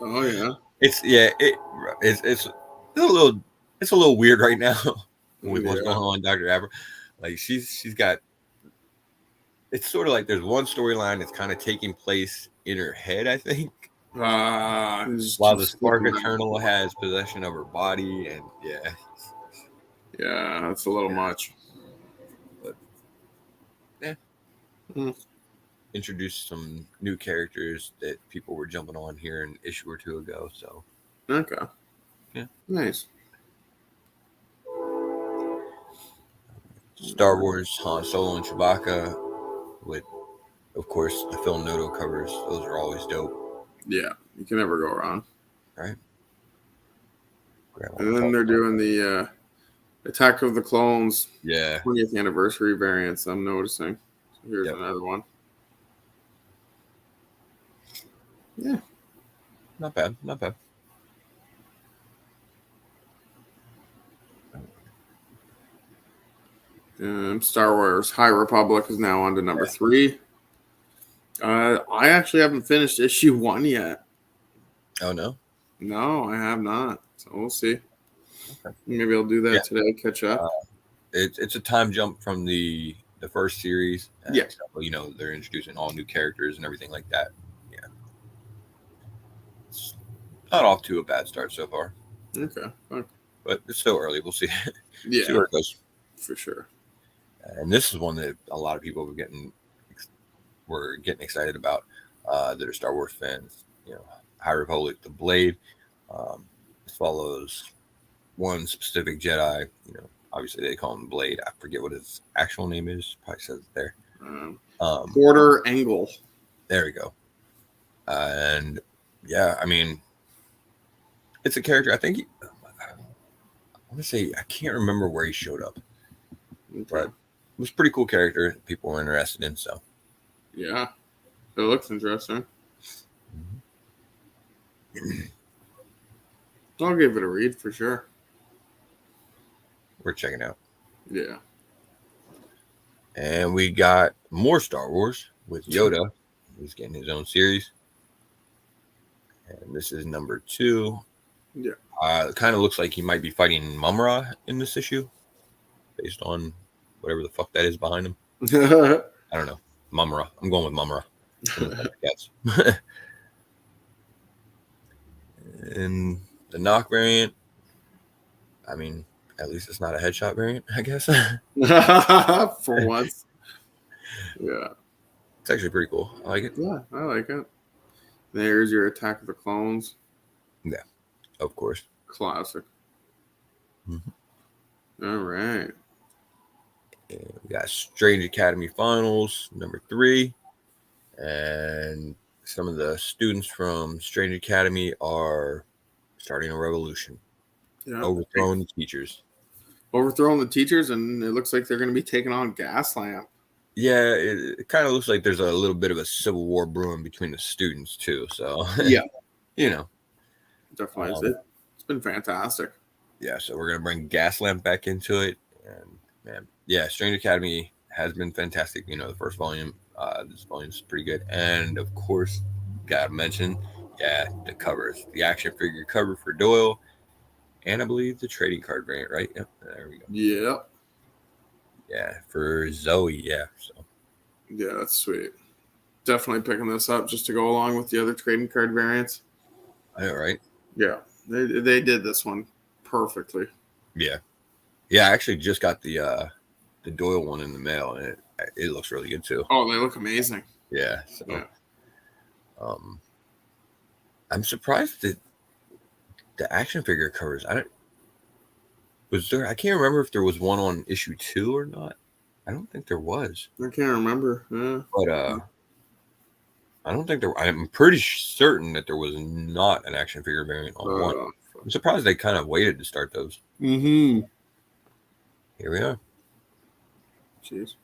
Oh yeah. It's a little weird right now with what's going on, Dr. Aber. Like she's got. It's sort of like there's one storyline that's kind of taking place in her head, I think. While the Spark Eternal has possession of her body, and yeah, that's a little much. But introduced some new characters that people were jumping on here an issue or two ago. So okay, yeah, nice. Star Wars Han Solo and Chewbacca with, of course, the Phil Noto covers. Those are always dope. Yeah, you can never go wrong. Right. And then they're doing the Attack of the Clones 20th anniversary variants, I'm noticing. So here's another one. Yeah. Not bad. Star Wars High Republic is now on to number 3. I actually haven't finished issue 1 yet. Oh, no? No, I have not. So we'll see. Okay. Maybe I'll do that today, catch up. It's a time jump from the first series. Yeah. So, they're introducing all new characters and everything like that. Yeah. It's not off to a bad start so far. Okay. But it's still early. We'll see. Yeah. See where it goes. For sure. And this is one that a lot of people were getting excited about. That are Star Wars fans. High Republic, the Blade. Follows one specific Jedi. Obviously they call him Blade. I forget what his actual name is. Probably says it there. Porter Engle. There we go. And yeah, I mean, it's a character. I think I want to say I can't remember where he showed up, but it was a pretty cool character. People were interested in. So yeah, it looks interesting. I'll give it a read for sure. We're checking out. Yeah. And we got more Star Wars with Yoda. He's getting his own series. And this is number 2. Yeah. It kind of looks like he might be fighting Mumra in this issue, based on whatever the fuck that is behind him. I don't know. Mumra. I'm going with Mumra. Yes. And the knock variant, I mean, at least it's not a headshot variant, I guess. For once. Yeah. It's actually pretty cool. I like it. Yeah, I like it. There's your Attack of the Clones. Yeah, of course. Classic. Mm-hmm. All right. And we got Strange Academy Finals, number 3. And some of the students from Strange Academy are starting a revolution. Yeah. Overthrowing the teachers. Overthrowing the teachers, and it looks like they're going to be taking on Gaslamp. Yeah, it kind of looks like there's a little bit of a civil war brewing between the students, too. So, yeah. Definitely. It's been fantastic. Yeah, so we're gonna bring Gaslamp back into it, and man, yeah, Strange Academy has been fantastic. You know, the first volume, this volume's pretty good, and of course, gotta mention, yeah, the covers, the action figure cover for Doyle, and I believe the trading card variant, right? Yep, there we go. Yeah. Yeah, for Zoe, yeah. So. Yeah, that's sweet. Definitely picking this up just to go along with the other trading card variants. I know, right? Yeah, they did this one perfectly. Yeah, yeah. I actually just got the Doyle one in the mail, and it looks really good too. Oh, they look amazing. Yeah. So, yeah. I'm surprised that the action figure covers. I can't remember if there was one on issue 2 or not. I don't think there was. I can't remember. Yeah. But I don't think there. I'm pretty certain that there was not an action figure variant on one. I'm surprised they kind of waited to start those. Mm-hmm. Here we are. Jeez.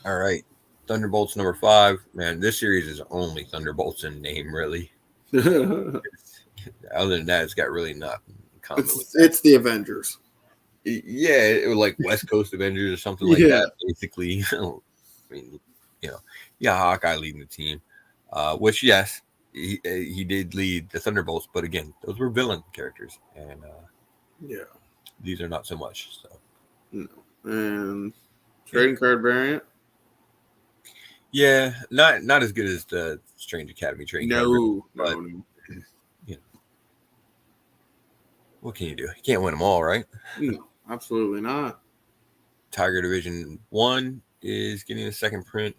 All right. Thunderbolts number 5. Man, this series is only Thunderbolts in name, really. Other than that, it's got really nothing in common with that. It's the Avengers. Yeah, it was like West Coast Avengers or something like that, basically. I mean, Hawkeye leading the team. Which, yes, he did lead the Thunderbolts, but again, those were villain characters, and these are not so much. So, no. And trading card variant. Yeah, not as good as the Strange Academy trading card variant. No. What can you do? You can't win them all, right? No, absolutely not. Tiger Division 1 is getting a second print,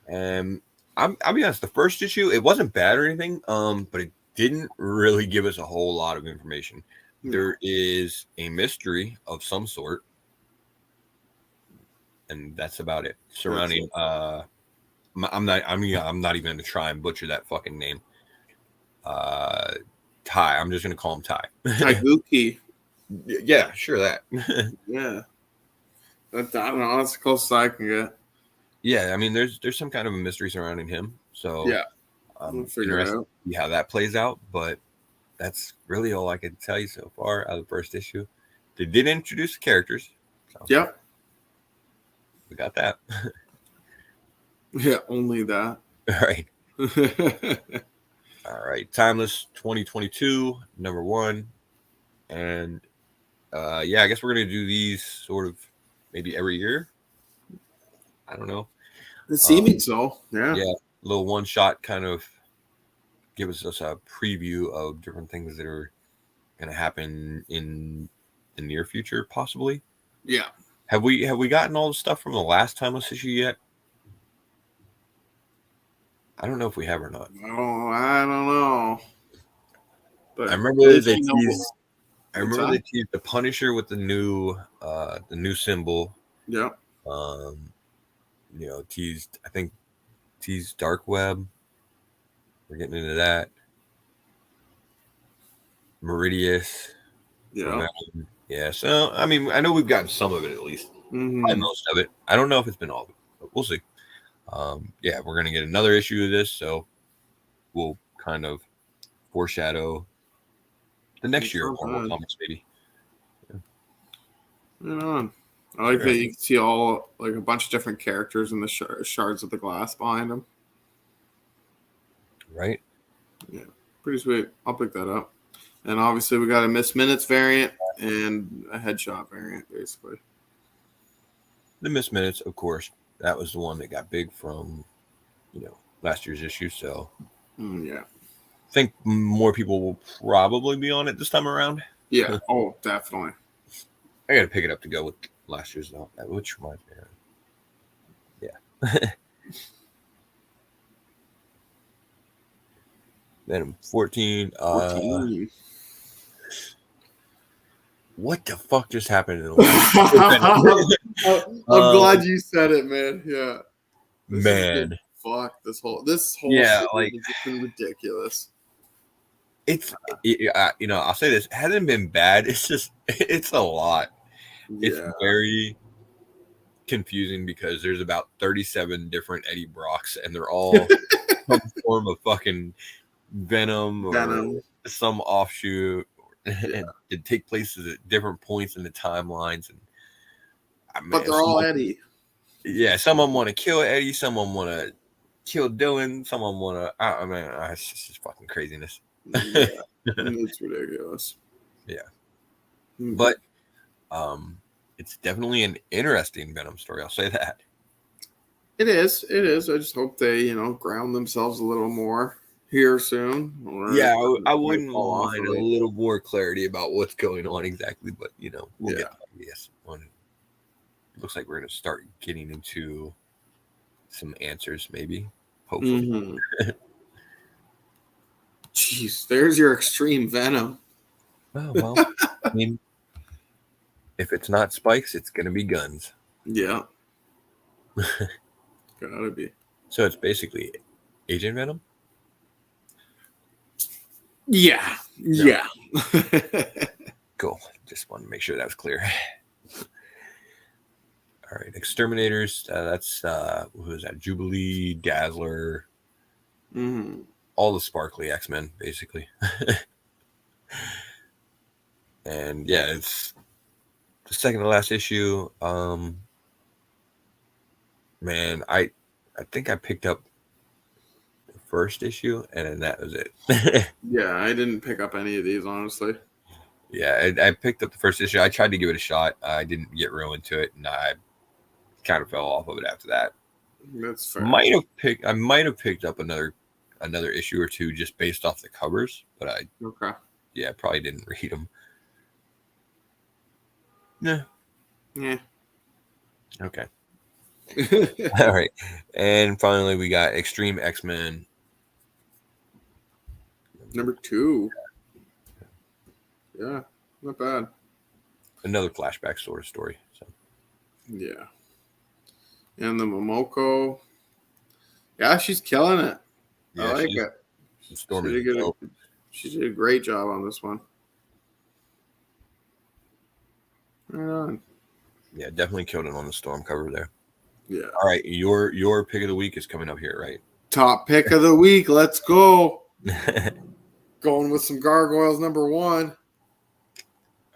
and I'll be honest, the first issue, it wasn't bad or anything, but it didn't really give us a whole lot of information. There is a mystery of some sort, and that's about it. Surrounding I'm not even gonna try and butcher that fucking name. Ty. I'm just gonna call him Ty. Taiguchi. Yeah, sure that. Yeah. I don't know. That's the closest I can get. Yeah, I mean, there's some kind of a mystery surrounding him. So yeah, we'll figure it out. See how that plays out. But that's really all I can tell you so far out of the first issue. They did introduce the characters. So yep. We got that. Yeah, only that. All right. All right. Timeless 2022, number 1. And I guess we're going to do these sort of maybe every year. I don't know. It's seeming so. Yeah. Yeah. A little one shot kind of give us a preview of different things that are going to happen in the near future, possibly. Yeah. Have we gotten all the stuff from the last Timeless issue yet? I don't know if we have or not. Oh, I don't know. But I remember they teased. They teased the Punisher with the new symbol. Yeah. Teased Dark Web. We're getting into that. Meridius. Yeah. Yeah. So I mean, I know we've gotten some of it at least. Mm-hmm. Most of it. I don't know if it's been all of it, but we'll see. We're gonna get another issue of this, so we'll kind of foreshadow the next year of Marvel Comics, maybe. Yeah. Right on. I like that you can see all like a bunch of different characters in the shards of the glass behind them. Right. Yeah, pretty sweet. I'll pick that up. And obviously, we got a Miss Minutes variant and a Headshot variant, basically. The Miss Minutes, of course, that was the one that got big from, last year's issue. So, yeah, I think more people will probably be on it this time around. Yeah. Oh, definitely. I got to pick it up to go with last year's, which reminds me. Yeah. Then 14. What the fuck just happened? I'm glad you said it, man. Yeah. Man. Fuck this whole shit has been ridiculous. I'll say this, it hasn't been bad. It's just it's a lot. Yeah. It's very confusing because there's about 37 different Eddie Brocks, and they're all some form of fucking Venom or some offshoot. and take places at different points in the timelines. And but they're all Eddie. Yeah, some of them want to kill Eddie, some of them want to kill Dylan, some of them want to. I mean, it's just fucking craziness. Yeah, it's ridiculous. Yeah, but it's definitely an interesting Venom story. I'll say that. It is. It is. I just hope they, ground themselves a little more here soon. Yeah, I wouldn't mind a little more clarity about what's going on exactly, but we'll get this one. It looks like we're going to start getting into some answers, maybe. Hopefully. Mm-hmm. Jeez, there's your extreme Venom. Oh, well, I mean, if it's not spikes, it's going to be guns. Yeah. Gotta be. So it's basically Agent Venom? Yeah. No. Yeah. Cool. Just wanted to make sure that was clear. All right. Exterminators. That's, who is that? Jubilee, Dazzler. Mm-hmm. All the sparkly X-Men, basically. And yeah, it's the second to last issue. Man, I think I picked up the first issue, and then that was it. Yeah, I didn't pick up any of these, honestly. Yeah, I picked up the first issue. I tried to give it a shot. I didn't get real into it, and I kind of fell off of it after that. That's fair. I might have picked up another issue or two just based off the covers, but I probably didn't read them. Yeah. Okay. All right. And finally, we got Extreme X-Men. Number 2. Yeah, not bad. Another flashback sort of story. So. Yeah. And the Momoko. Yeah, she's killing it. Yeah, I like it. She did a great job on this one. Right on. Yeah, definitely killed it on the Storm cover there. Yeah. All right, your pick of the week is coming up here, right? Top pick of the week. Let's go. Going with some Gargoyles number 1.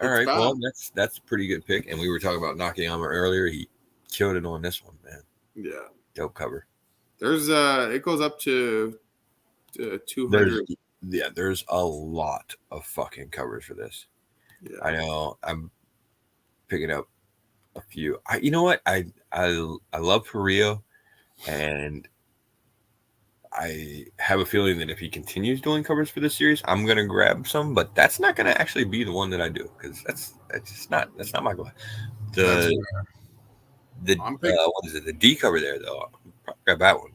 All right, well, that's a pretty good pick. And we were talking about Nakayama earlier. He killed it on this one, man. Yeah. Dope cover. There's it goes up to 200. There's a lot of fucking covers for this. Yeah. I know. I'm picking up a few. You know what? I love Furio, and I have a feeling that if he continues doing covers for this series, I'm gonna grab some. But that's not gonna actually be the one that I do, because that's not my goal. What is it? The D cover there though. I'll probably grab that one.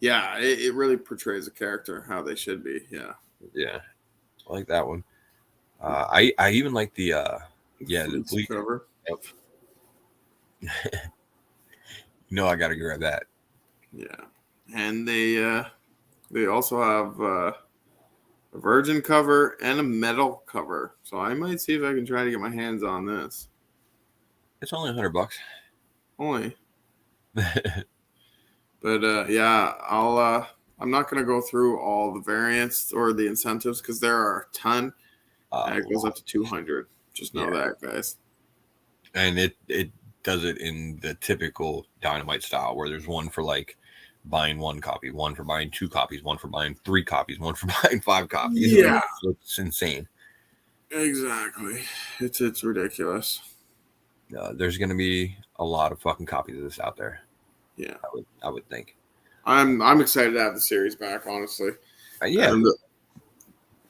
Yeah, it really portrays a character how they should be. Yeah, I like that one. I even like the the cover. Yep. I gotta grab that. Yeah, and they also have a Virgin cover and a metal cover, so I might see if I can try to get my hands on this. It's only $100. Only. But yeah, I'm not gonna go through all the variants or the incentives because there are a ton. And it goes up to 200. Just know that, guys. And it does it in the typical Dynamite style, where there's one for like buying 1 copy, one for buying 2 copies, one for buying 3 copies, one for buying 5 copies. Yeah, it's insane. Exactly. It's ridiculous. There's gonna be a lot of fucking copies of this out there. Yeah, I would think. I'm excited to have the series back, honestly. Yeah.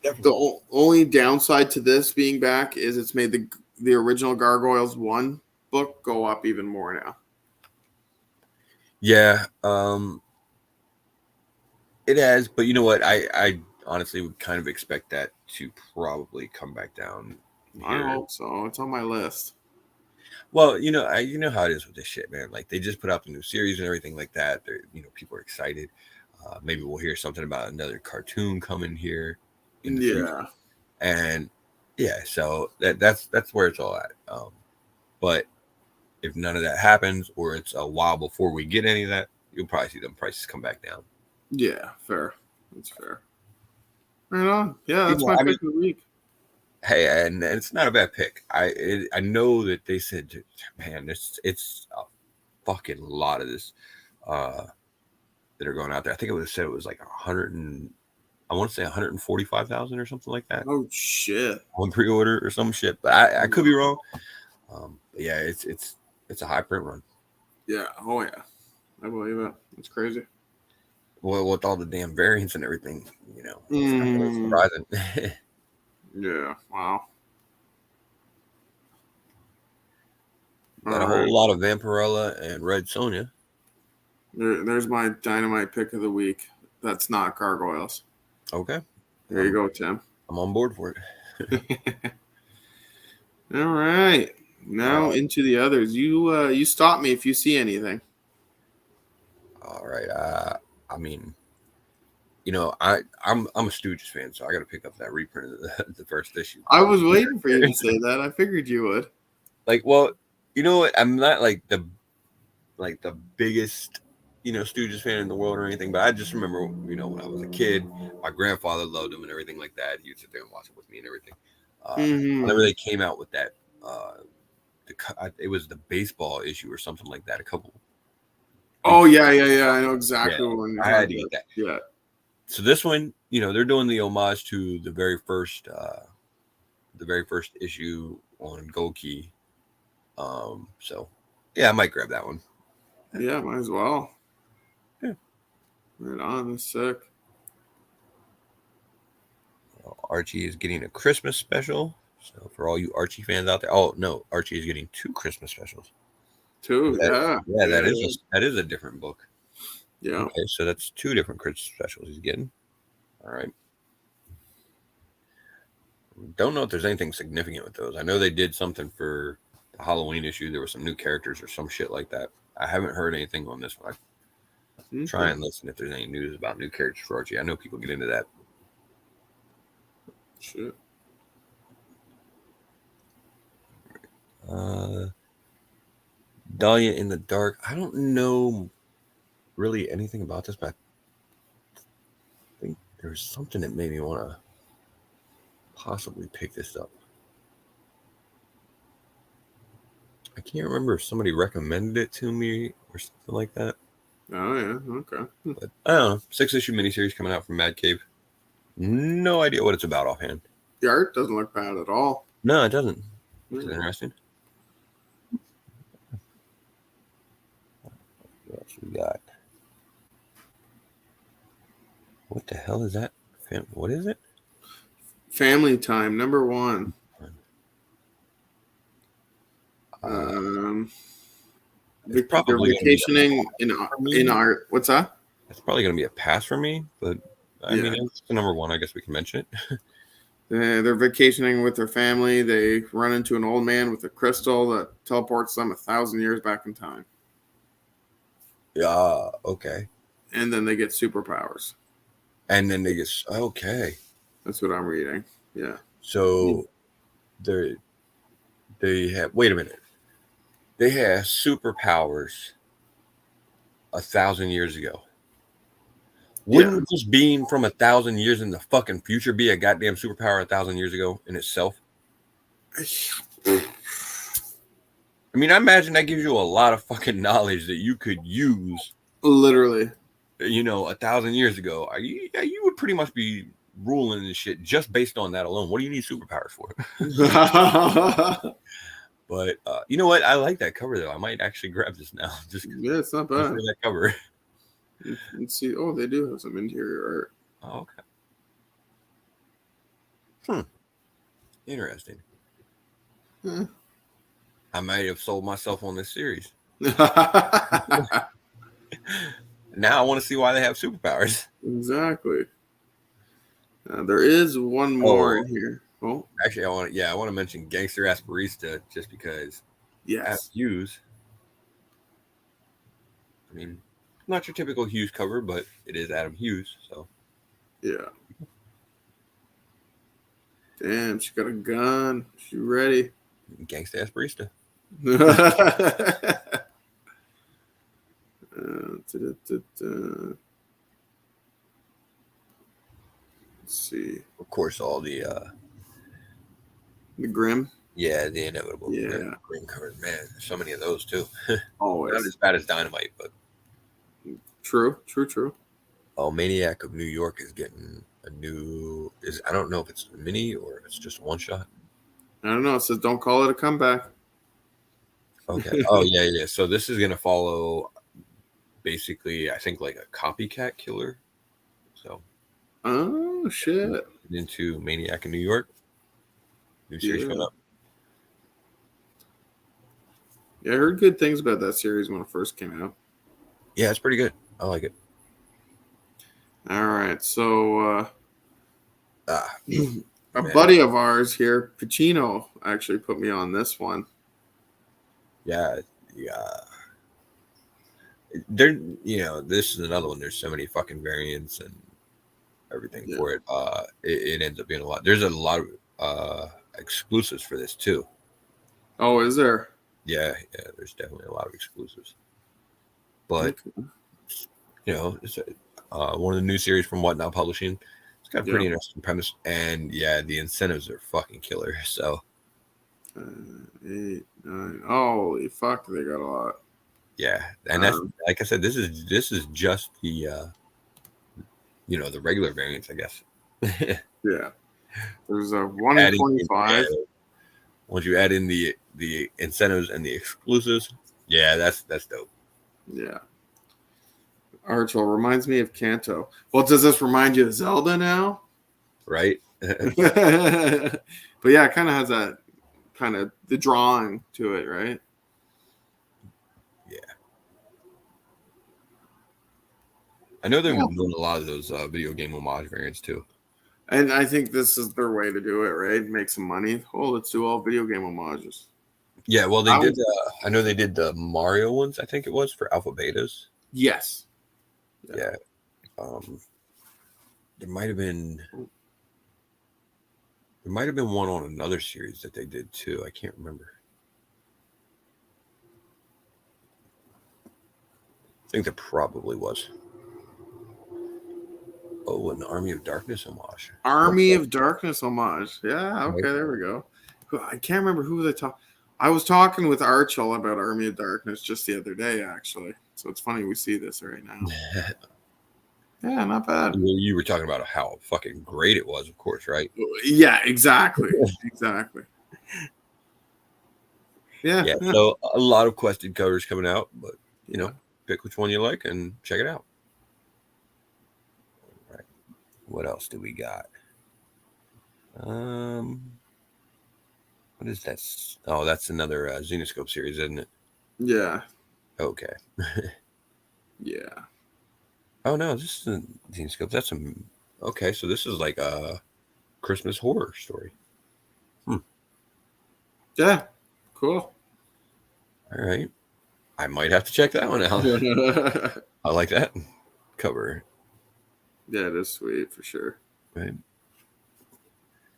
The only downside to this being back is it's made the original Gargoyles 1 book go up even more now. Yeah, it has, but you know what? I honestly would kind of expect that to probably come back down. I hope so. It's on my list. Well, you know how it is with this shit, man. Like, they just put out the new series and everything like that. People are excited. Maybe we'll hear something about another cartoon coming here. Yeah. And yeah, so that's where it's all at. But if none of that happens, or it's a while before we get any of that, you'll probably see them prices come back down. Yeah, fair. That's fair. Right on. Yeah, that's my pick of the week. Hey, and it's not a bad pick. I know that they said, man, it's a fucking lot of this that are going out there. I think it would have said it was like 100 and I want to say 145,000 or something like that. Oh shit! On pre-order or some shit, but I could be wrong. Yeah, it's a high print run. Yeah. Oh yeah. I believe it. It's crazy. Well, with all the damn variants and everything, it's not really surprising. Yeah. Wow. Got a whole lot of Vampirella and Red Sonja. There's my dynamite pick of the week. That's not gargoyles. Okay. There you go, Tim. I'm on board for it. All right. Now into the others. You stop me if you see anything. All right. I mean, I'm a Stooges fan, so I got to pick up that reprint of the first issue. I was waiting for you to say that. I figured you would. Like, well, you know what? I'm not like the biggest, Stooges fan in the world or anything, but I just remember, when I was a kid, my grandfather loved them and everything like that. He would sit there and watch it with me and everything. Whenever they came out with that, it was the baseball issue or something like that. A couple. Oh yeah. I know exactly what one. I had to get that. Yeah. So this one, they're doing the homage to the very first issue on Gold Key. So yeah, I might grab that one. Yeah, might as well. Yeah. Right on. That's sick. Archie is getting a Christmas special. So for all you Archie fans out there, oh no, Archie is getting 2 Christmas specials. 2, yeah. Yeah, that is a different book. Yeah. Okay, so that's 2 different Christmas specials he's getting. All right. Don't know if there's anything significant with those. I know they did something for the Halloween issue. There were some new characters or some shit like that. I haven't heard anything on this one. I try and listen if there's any news about new characters for Archie. I know people get into that. Shit. Dahlia in the Dark. I don't know really anything about this, but I think there's something that made me want to possibly pick this up. I can't remember if somebody recommended it to me or something like that. Oh yeah, okay. But I don't know. 6-issue miniseries coming out from Mad Cave. No idea what it's about offhand. The art doesn't look bad at all. No, it doesn't. It's interesting. What else we got? What the hell is that? What is it? Family Time, number 1. They're vacationing in art. What's that? It's probably going to be a pass for me, but I mean, it's the number 1. I guess we can mention it. They're vacationing with their family. They run into an old man with a crystal that teleports them 1,000 years back in time. Yeah. Okay. And then they get superpowers. Okay. That's what I'm reading. Yeah. So they have. Wait a minute. They had superpowers 1,000 years ago. Wouldn't just being from 1,000 years in the fucking future be a goddamn superpower 1,000 years ago in itself? I mean, I imagine that gives you a lot of fucking knowledge that you could use. Literally. 1,000 years ago. You would pretty much be ruling this shit just based on that alone. What do you need superpowers for? But you know what? I like that cover though. I might actually grab this now. Yeah, it's not bad. For that cover. Let's see. Oh, they do have some interior art. Oh, okay. Interesting. I might have sold myself on this series. Now I want to see why they have superpowers. Exactly. There is one more in here. Oh, actually, I want to mention Gangster Asperista just because. Yes. Hughes. I mean, not your typical Hughes cover, but it is Adam Hughes, so. Yeah. Damn, she got a gun. She ready. Gangsta Asperista. Let's see. Of course, all the The Grim. Yeah, the inevitable. Yeah. Grim covers. Man, there's so many of those too. Always. Not as bad as Dynamite, but true. Oh, Maniac of New York is getting a new. I don't know if it's a mini or if it's just a one shot. I don't know. It says don't call it a comeback. Okay. Oh yeah. So this is gonna follow, basically, I think like a copycat killer. So. Oh shit! Into Maniac in New York. New series coming up. Yeah, I heard good things about that series when it first came out. Yeah, it's pretty good. I like it. All right, so a buddy of ours here, Pacino, actually put me on this one. Yeah. There, this is another one. There's so many fucking variants and everything for it. It ends up being a lot. There's a lot of exclusives for this too. Oh, is there? Yeah. There's definitely a lot of exclusives. But it's one of the new series from Whatnot Publishing. It's got a pretty interesting premise, and the incentives are fucking killer. So, 8, 9. Holy fuck, they got a lot. Yeah, and that's like I said. This is just the the regular variants, I guess. Yeah, there's a 1 in 25. Once you add in the incentives and the exclusives, that's dope. Yeah. Archel reminds me of Kanto. Well, does this remind you of Zelda now? Right. But yeah, it kind of has that kind of the drawing to it, right? Yeah. I know they're doing a lot of those video game homage variants too. And I think this is their way to do it, right? Make some money. Oh, let's do all video game homages. Yeah, well, they did. I know they did the Mario ones. I think it was for alpha betas. Yes. Yeah. There might have been one on another series that they did too. I can't remember. I think there probably was. Oh, an Army of Darkness homage. Army of Darkness homage. Yeah, okay, there we go. I can't remember who they talked. I was talking with Archel about Army of Darkness just the other day, actually. So it's funny we see this right now. Yeah, not bad. You were talking about how fucking great it was, of course, right? Yeah, exactly. Exactly. Yeah. So a lot of quested covers coming out, but pick which one you like and check it out. All right. What else do we got? What is that? Oh, that's another Xenoscope series, isn't it? Yeah. Okay. Yeah. Oh no, this is a Xenoscope. That's okay. So this is like a Christmas horror story. Yeah. Cool. All right. I might have to check that one out. I like that cover. Yeah, it is sweet for sure. Right.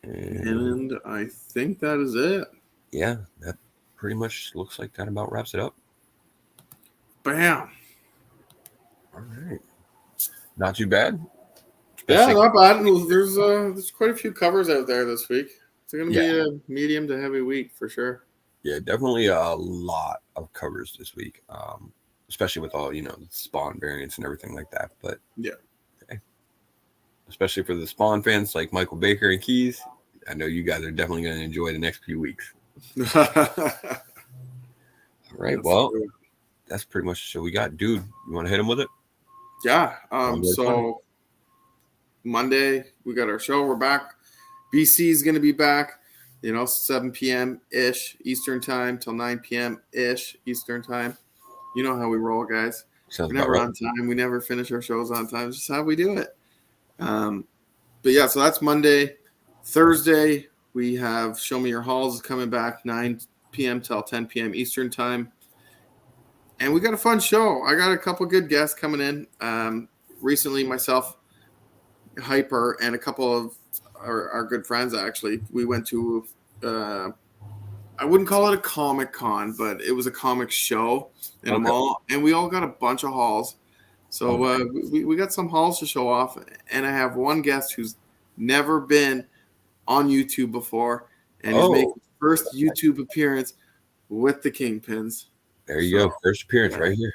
And I think that is it. Yeah, that pretty much looks like that about wraps it up. Bam. All right. Not too bad. Yeah, not bad. There's quite a few covers out there this week. It's going to be a medium to heavy week for sure. Yeah, definitely a lot of covers this week, especially with all, the Spawn variants and everything like that. But especially for the Spawn fans like Michael Baker and Keys, I know you guys are definitely going to enjoy the next few weeks. All right. That's pretty much the show we got. Dude, you want to hit him with it? Yeah. So Monday, we got our show. We're back. BC is going to be back, 7 p.m.-ish Eastern time till 9 p.m.-ish Eastern time. You know how we roll, guys. We're never on time. We never finish our shows on time. It's just how we do it. But yeah, so that's Monday. Thursday, we have Show Me Your Halls coming back 9 p.m. till 10 p.m. Eastern time. And we got a fun show. I got a couple good guests coming in. Recently, myself, Hyper, and a couple of our good friends, actually. We went to, I wouldn't call it a comic con, but it was a comic show in a mall. And we all got a bunch of halls. So we got some halls to show off. And I have one guest who's never been on YouTube before. and he's making his first YouTube appearance with the Kingpins. There you go. First appearance right here.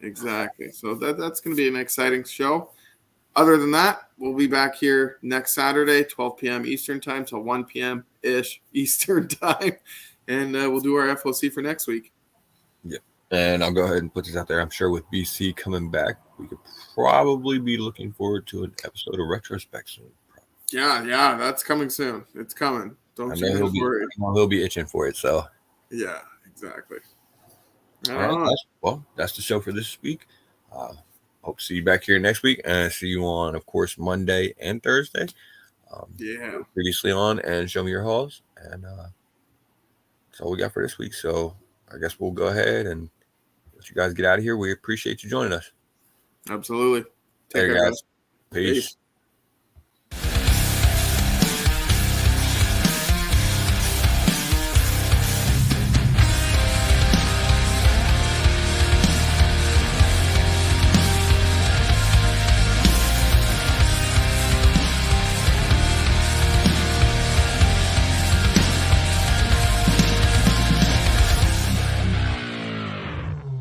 Exactly. So that's going to be an exciting show. Other than that, we'll be back here next Saturday, 12 p.m. Eastern time till 1 p.m.-ish Eastern time. And we'll do our FOC for next week. Yeah. And I'll go ahead and put this out there. I'm sure with BC coming back, we could probably be looking forward to an episode of Retrospect soon. Yeah, that's coming soon. It's coming. Don't you worry. He'll be itching for it, so. Yeah, exactly. All right. Well, that's the show for this week. Hope to see you back here next week, and see you on, of course, Monday and Thursday. Previously on and Show Me Your Hauls, and that's all we got for this week. So I guess we'll go ahead and let you guys get out of here. We appreciate you joining us. Absolutely. Take care, guys. Peace.